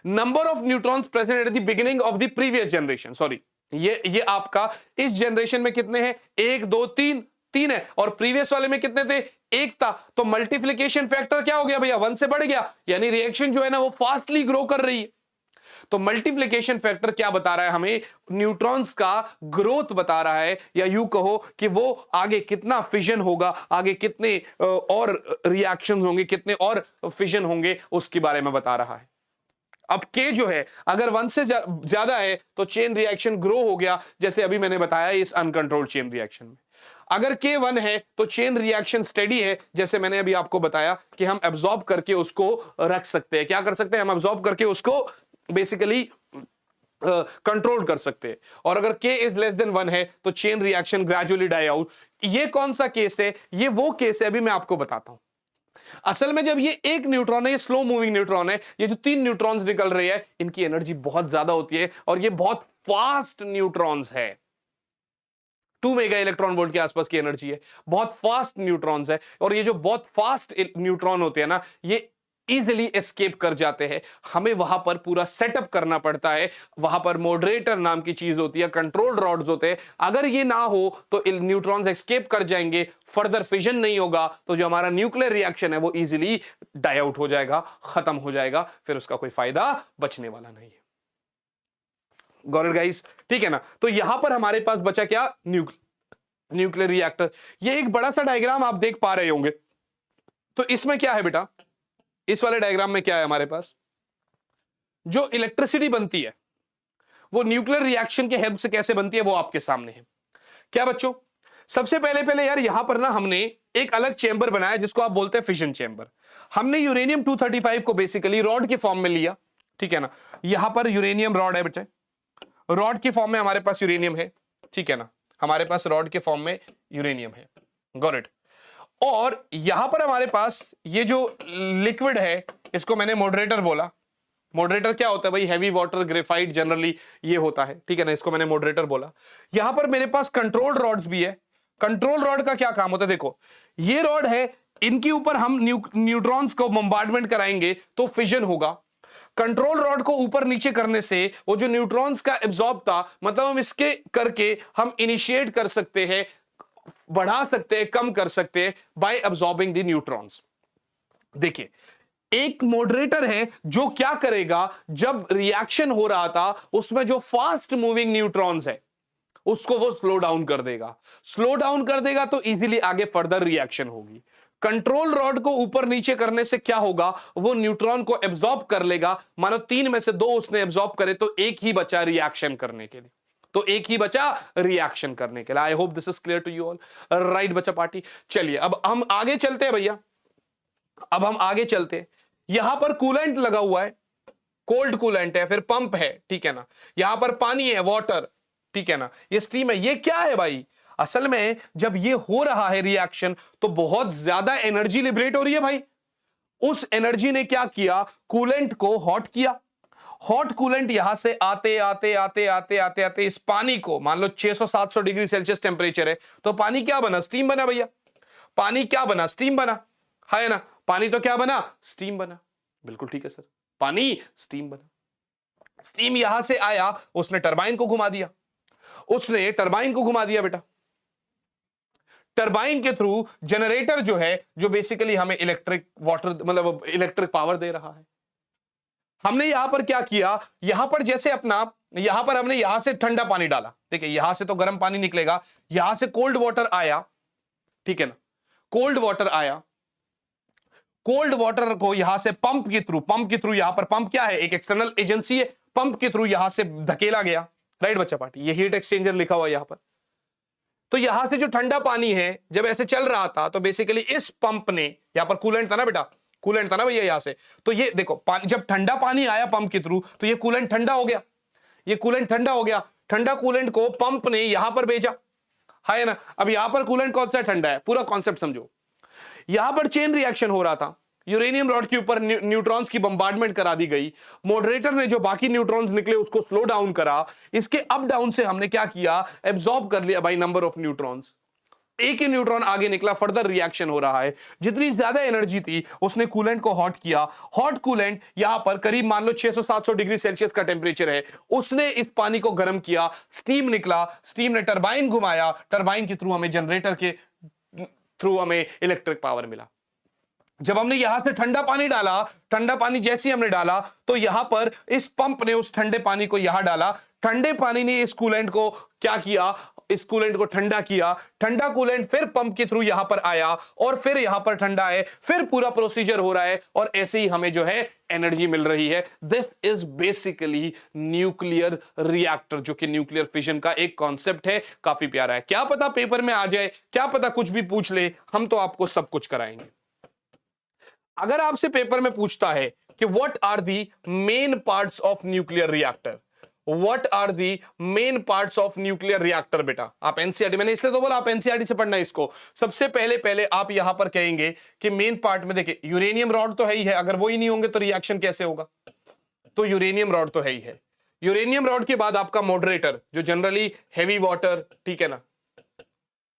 number of neutrons present at the beginning of the previous generation, sorry, ये आपका इस जनरेशन में कितने हैं, 1 2 3 है, और प्रीवियस वाले में कितने थे, एक था, तो मल्टीप्लिकेशन फैक्टर क्या हो गया भैया, 1 से बढ़ गया, यानी रिएक्शन जो है ना वो फास्टली ग्रो कर रही है। तो मल्टीप्लिकेशन फैक्टर क्या बता रहा है हमें, न्यूट्रॉन्स का ग्रोथ बता रहा है, या यूं कहो कि वो आगे कितना फिजन होगा, आगे कितने और रिएक्शंस होंगे, कितने और फिजन होंगे, उसके बारे में बता रहा है। अब के जो है अगर 1 से ज्यादा है तो चेन रिएक्शन ग्रो हो गया, जैसे अभी मैंने बताया इस अनकंट्रोल्ड चेन रिएक्शन में। अगर के 1 है तो चेन रिएक्शन स्टेडी है, जैसे मैंने अभी आपको बताया कि हम एब्जॉर्ब करके उसको रख सकते हैं। क्या कर सकते हैं हम, एब्जॉर्ब करके उसको बेसिकली कंट्रोल कर सकते हैं। और अगर के इज लेस देन 1 है तो chain reaction gradually die out. ये कौन सा केस है, ये वो केस है, अभी मैं आपको बताता हूं। असल में जब ये एक न्यूट्रॉन है, ये स्लो मूविंग न्यूट्रॉन है, ये जो 3 न्यूट्रॉन्स निकल रही है, इनकी एनर्जी बहुत ज्यादा होती है और ये बहुत फास्ट न्यूट्रॉन्स है। 2 मेगा इलेक्ट्रॉन वोल्ट के आसपास की एनर्जी है, बहुत फास्ट न्यूट्रॉन्स है। और ये जो बहुत फास्ट न्यूट्रॉन होते हैं ना, ये इजिली एस्केप कर जाते हैं। हमें वहां पर पूरा सेटअप करना पड़ता है, वहां पर मॉडरेटर नाम की चीज होती है, कंट्रोल रॉड्स होते हैं। अगर ये ना हो तो न्यूट्रॉन्स एस्केप कर जाएंगे, फर्दर फिजन नहीं होगा, तो जो हमारा न्यूक्लियर रिएक्शन है वो इजिली डाई आउट हो जाएगा, खत्म हो जाएगा, फिर उसका कोई फायदा बचने वाला नहीं है। गॉट इट गाइस, ठीक है ना। तो यहां पर हमारे पास बचा क्या, न्यूक्लियर रिएक्टर। ये एक बड़ा सा डायग्राम आप देख पा रहे होंगे। तो इसमें क्या है बेटा, इस वाले डायग्राम में क्या है हमारे पास, जो इलेक्ट्रिसिटी बनती है वो न्यूक्लियर रिएक्शन के हेल्प से कैसे बनती है वो आपके सामने है। क्या बच्चों, सबसे पहले यार यहां पर ना हमने एक अलग चेंबर बनाया जिसको आप बोलते हैं फिशन चेंबर। हमने यूरेनियम 235 को बेसिकली रॉड के फॉर्म में लिया, ठीक है ना। यहां पर यूरेनियम रॉड है बेटे, रॉड के फॉर्म में हमारे पास यूरेनियम है, ठीक है ना, हमारे पास रॉड के फॉर्म में यूरेनियम है, गॉट इट। और यहां पर हमारे पास ये जो लिक्विड है इसको मैंने मॉडरेटर बोला। मॉडरेटर क्या होता है भाई, हैवी वाटर ग्रेफाइट जनरली ये होता है, ठीक है ना, इसको मैंने मॉडरेटर बोला। यहां पर मेरे पास कंट्रोल रॉड्स भी है। कंट्रोल रॉड का क्या काम होता है, देखो ये रॉड है, इनके ऊपर हम न्यूट्रॉन्स को बम्बार्डमेंट कराएंगे तो फिजन होगा। कंट्रोल रॉड को ऊपर नीचे करने से वो जो न्यूट्रॉन्स का एब्जॉर्ब था, मतलब हम इसके करके हम इनिशिएट कर सकते हैं, बढ़ा सकते हैं, कम कर सकते हैं बाय अब्सॉर्बिंग द न्यूट्रॉन्स। देखिए एक मॉडरेटर है जो क्या करेगा, जब रिएक्शन हो रहा था उसमें जो फास्ट मूविंग न्यूट्रॉन्स है उसको वो स्लो डाउन कर देगा। स्लो डाउन कर देगा तो इजीली आगे फर्दर रिएक्शन होगी। कंट्रोल रॉड को ऊपर नीचे करने से क्या होगा, वो न्यूट्रॉन को एब्जॉर्ब कर लेगा। मानो 3 में से 2 उसने एब्जॉर्ब करे तो एक ही बचा रिएक्शन करने के लिए, तो एक ही बचा रिएक्शन करने के लिए। I hope this is clear to you all, right बच्चा पार्टी। चलिए अब हम आगे चलते हैं भैया, अब हम आगे चलते हैं। यहां पर कूलेंट लगा हुआ है, कोल्ड कूलेंट है, फिर पंप है, ठीक है ना, यहां पर पानी है, वाटर, ठीक है ना, ये स्टीम है। ये क्या है भाई, असल में जब ये हो रहा है रिएक्शन तो बहुत ज्यादा एनर्जी लिबरेट हो रही है भाई। उस एनर्जी ने क्या किया, कूलेंट को हॉट किया। हॉट कूलेंट यहां से आते आते आते आते आते आते इस पानी को, मान लो 600-700 डिग्री सेल्सियस टेम्परेचर है, तो पानी क्या बना, स्टीम बना भैया। पानी क्या बना, स्टीम बना, है ना। पानी तो क्या बना, स्टीम बना, बिल्कुल ठीक है सर, पानी स्टीम बना। स्टीम यहां से आया, उसने टरबाइन को घुमा दिया, उसने टरबाइन को घुमा दिया बेटा। टरबाइन के थ्रू जनरेटर जो है, जो बेसिकली हमें इलेक्ट्रिक वाटर मतलब इलेक्ट्रिक पावर दे रहा है। हमने यहां पर क्या किया, यहां पर जैसे अपना, यहां पर हमने यहां से ठंडा पानी डाला, देखिए यहां से तो गर्म पानी निकलेगा, यहां से कोल्ड वाटर आया, ठीक है ना, कोल्ड वाटर आया। कोल्ड वाटर को यहां से पंप के थ्रू यहां पर पंप क्या है, एक एक्सटर्नल एजेंसी है, पंप के थ्रू यहां से धकेला गया, राइट बच्चा पार्टी। ये हीट एक्सचेंजर लिखा हुआ यहां पर। तो यहां से जो ठंडा पानी है जब ऐसे चल रहा था तो बेसिकली इस पंप ने, यहां पर कूलेंट था ना बेटा, कूलेंट था ना भैया यहां से, तो ये देखो जब ठंडा पानी आया पंप के थ्रू तो ये कूलेंट ठंडा हो गया, ये कूलेंट ठंडा हो गया। ठंडा कूलेंट को पंप ने यहां पर भेजा, है ना। अब यहां पर कूलेंट कौन सा ठंडा है, पूरा कॉन्सेप्ट समझो। यहां पर चेन रिएक्शन हो रहा था, यूरेनियम रॉड के ऊपर न्यूट्रॉन्स की बम्बार्डमेंट करा दी गई। मॉडरेटर ने जो बाकी न्यूट्रॉन्स निकले उसको स्लो डाउन करा। इसके अप डाउन से हमने क्या किया, एब्जॉर्ब कर लिया बाय नंबर ऑफ न्यूट्रॉन्स। एक ही न्यूट्रॉन आगे निकला, फर्दर रिएक्शन हो रहा है। जितनी ज्यादा एनर्जी थी उसने कूलेंट को हॉट किया। हॉट कूलेंट यहां पर करीब मान लो 600-700 डिग्री सेल्सियस का टेम्परेचर है, उसने इस पानी को गर्म किया, स्टीम निकला, स्टीम ने टरबाइन घुमाया, टरबाइन के थ्रू हमें जनरेटर के थ्रू हमें इलेक्ट्रिक पावर मिला। जब हमने यहां से ठंडा पानी डाला, ठंडा पानी जैसे ही हमने डाला तो यहां पर इस पंप ने उस ठंडे पानी को यहां डाला, ठंडे पानी ने इस कूलेंट को क्या किया, इस कूलेंट को ठंडा किया, ठंडा कूलेंट फिर पंप के थ्रू यहां पर आया और फिर यहां पर ठंडा है, फिर पूरा प्रोसीजर हो रहा है और ऐसे ही हमें जो है एनर्जी मिल रही है। This is basically nuclear reactor, जो कि न्यूक्लियर फिजन का एक कॉन्सेप्ट है। काफी प्यारा है, क्या पता पेपर में आ जाए, क्या पता कुछ भी पूछ ले, हम तो आपको सब कुछ कराएंगे। अगर आपसे पेपर में पूछता है कि what are the main parts of nuclear reactor, what are the main parts of nuclear reactor, बेटा आप एनसीईआरटी, मैंने इसलिए तो बोला आप एनसीईआरटी से पढ़ना है इसको। सबसे पहले आप यहां पर कहेंगे कि मेन पार्ट में देखिए यूरेनियम रॉड तो है ही है, अगर वो ही नहीं होंगे तो रिएक्शन कैसे होगा, तो यूरेनियम रॉड तो है ही है। यूरेनियम रॉड के बाद आपका मॉडरेटर जो जनरली हैवी वाटर, ठीक है ना,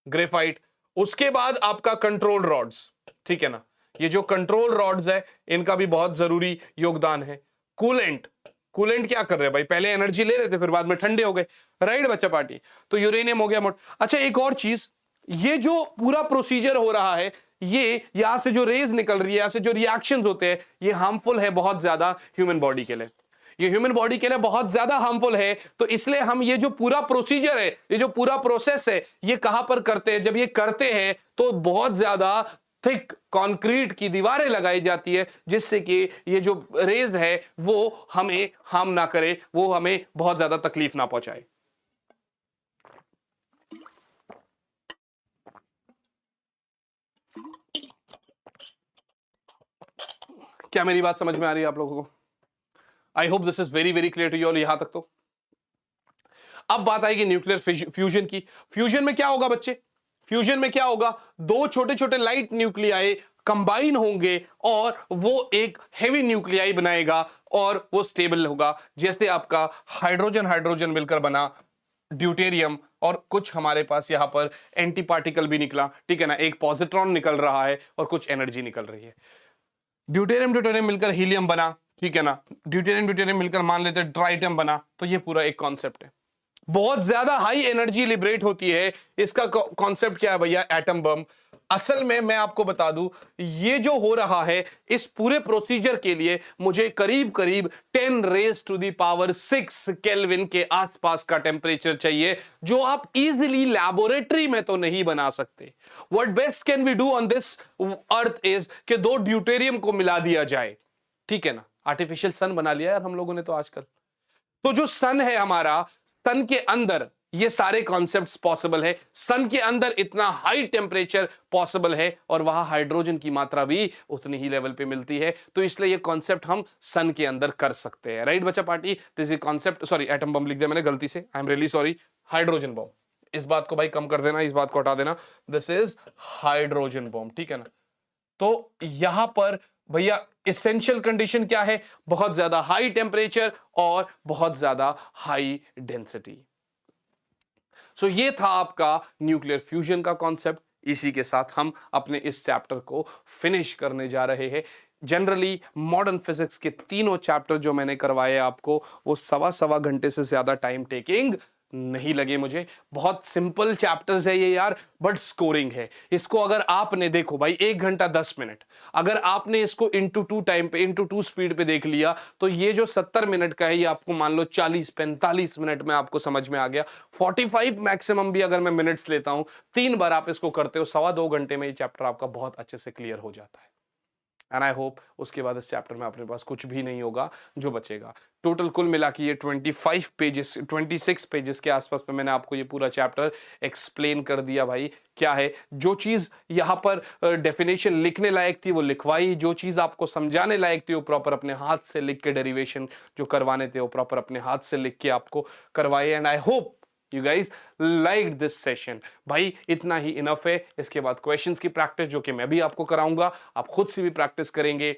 ग्रेफाइट, उसके बाद आपका कंट्रोल रॉड्स, ठीक है ना, ये जो कंट्रोल रॉड्स है इनका भी बहुत जरूरी योगदान है। कूलेंट, कूलेंट क्या कर रहे हैं भाई, पहले एनर्जी ले रहे थे फिर बाद में ठंडे हो गए, राइट बच्चा पार्टी, तो यूरेनियम हो गया मोड। अच्छा एक और चीज, ये जो पूरा प्रोसीजर हो रहा है, ये यहां से जो रेज निकल रही है, यहां से जो रिएक्शंस होते हैं, ये हार्मफुल है बहुत ज्यादा ह्यूमन बॉडी के लिए, ये ह्यूमन बॉडी के लिए बहुत ज्यादा हार्मफुल है। तो इसलिए हम ये जो पूरा प्रोसीजर है, ये जो पूरा प्रोसेस है, ये कहां पर करते हैं, जब ये करते हैं तो बहुत ज्यादा थिक कंक्रीट की दीवारें लगाई जाती है, जिससे कि ये जो रेज है वो हमें हार्म ना करे, वो हमें बहुत ज्यादा तकलीफ ना पहुंचाए। क्या मेरी बात समझ में आ रही है आप लोगों को? I hope this is very very clear to you all यहां तक। तो अब बात आएगी न्यूक्लियर फ्यूजन की। फ्यूजन में क्या होगा बच्चे, फ्यूजन में क्या होगा, दो छोटे छोटे लाइट न्यूक्लियाई कंबाइन होंगे और वो एक हेवी न्यूक्लियाई बनाएगा और वो स्टेबल होगा। जैसे आपका हाइड्रोजन हाइड्रोजन मिलकर बना ड्यूटेरियम, और कुछ हमारे पास यहां पर एंटी पार्टिकल भी निकला, ठीक है ना, एक पॉजिट्रॉन निकल रहा है और कुछ एनर्जी निकल रही है। ड्यूटेरियम ड्यूटेरियम मिलकर हीलियम बना, ठीक है ना, ड्यूटेरियम ड्यूटेरियम मिलकर मान लेते हैं ट्राइटम बना। तो ये पूरा एक कॉन्सेप्ट है, बहुत ज्यादा हाई एनर्जी लिबरेट होती है। इसका कॉन्सेप्ट क्या है भैया, एटम बम। असल में मैं आपको बता दूं, ये जो हो रहा है इस पूरे प्रोसीजर के लिए मुझे करीब करीब 10 raise to the power 6 kelvin के आसपास का टेम्परेचर चाहिए, जो आप इजीली लैबोरेटरी में तो नहीं बना सकते। What best can we do on this earth is कि दो ड्यूटेरियम को मिला दिया जाए, ठीक है ना, आर्टिफिशियल सन बना लिया यार हम लोगों ने तो आजकल। तो जो सन है हमारा, सन के अंदर ये सारे कॉन्सेप्ट्स पॉसिबल है, सन के अंदर इतना हाई टेम्परेचर पॉसिबल है और वहां हाइड्रोजन की मात्रा भी उतनी ही लेवल पे मिलती है। तो इसलिए ये कॉन्सेप्ट हम सन के अंदर कर सकते हैं, राइट बच्चा party. This is concept, sorry atom bomb लिख दिया मैंने गलती से, I am really sorry, hydrogen bomb, इस बात को भाई कम कर देना, इस बात को हटा देना, दिस इज हाइड्रोजन बम, ठीक है ना। तो यहां पर भैया एसेंशियल कंडीशन क्या है, बहुत ज्यादा हाई टेम्परेचर और बहुत ज्यादा हाई डेंसिटी। सो ये था आपका न्यूक्लियर फ्यूजन का कॉन्सेप्ट। इसी के साथ हम अपने इस चैप्टर को फिनिश करने जा रहे हैं। जनरली मॉडर्न फिजिक्स के तीनों चैप्टर जो मैंने करवाए आपको, वो सवा घंटे से ज्यादा टाइम टेकिंग नहीं लगे मुझे। बहुत सिंपल चैप्टर्स है ये यार, बट स्कोरिंग है। इसको अगर आपने देखो भाई 1 घंटा 10 मिनट, अगर आपने इसको इंटू 2 टाइम पे, इंटू 2 स्पीड पे देख लिया, तो ये जो 70 मिनट का है ये आपको मान लो 40-45 मिनट में आपको समझ में आ गया। 45 मैक्सिमम भी अगर मैं मिनट्स लेता हूं, 3 बार आप इसको करते हो, 2.25 घंटे में ये चैप्टर आपका बहुत अच्छे से क्लियर हो जाता है। एंड आई होप उसके बाद इस चैप्टर में अपने पास कुछ भी नहीं होगा जो बचेगा। टोटल कुल मिला के ये 25 पेजेस, 26 पेजेस के आसपास में मैंने आपको ये पूरा चैप्टर एक्सप्लेन कर दिया भाई। क्या है, जो चीज यहाँ पर डेफिनेशन लिखने लायक थी वो लिखवाई, जो चीज आपको समझाने लायक थी वो प्रॉपर अपने हाथ से लिख के, डेरिवेशन जो करवाने थे वो प्रॉपर अपने हाथ से लिख के आपको करवाए। And I hope You guys liked this session। भाई इतना ही इनफ है। इसके बाद क्वेश्चंस की प्रैक्टिस जो कि मैं भी आपको कराऊंगा, आप खुद से भी प्रैक्टिस करेंगे।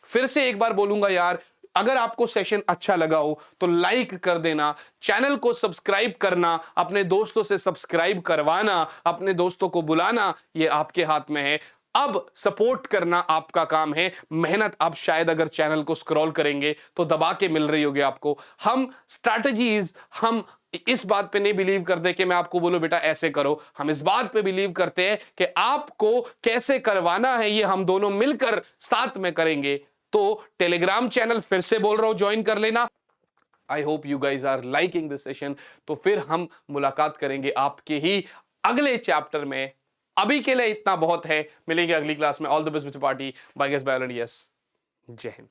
फिर से एक बार बोलूंगा यार, अगर आपको सेशन अच्छा लगा हो तो लाइक कर देना, चैनल को सब्सक्राइब करना, अपने दोस्तों से सब्सक्राइब करवाना, अपने दोस्तों को बुलाना, ये आपके हाथ में है। अब सपोर्ट करना आपका काम है। मेहनत आप शायद अगर चैनल को स्क्रॉल करेंगे तो दबा के मिल रही होगी आपको। हम स्ट्रैटेजीज, हम इस बात पे नहीं बिलीव करते कि मैं आपको बोलूं बेटा ऐसे करो, हम इस बात पे बिलीव करते हैं कि आपको कैसे करवाना है ये हम दोनों मिलकर साथ में करेंगे। तो टेलीग्राम चैनल फिर से बोल रहा हूं ज्वाइन कर लेना। I hope you guys are liking this session. तो फिर हम मुलाकात करेंगे आपके ही अगले चैप्टर में। अभी के लिए इतना बहुत है, मिलेंगे अगली क्लास में। ऑल द बेस्ट बच्चों party, bye guys bye. Yes, जय हिंद।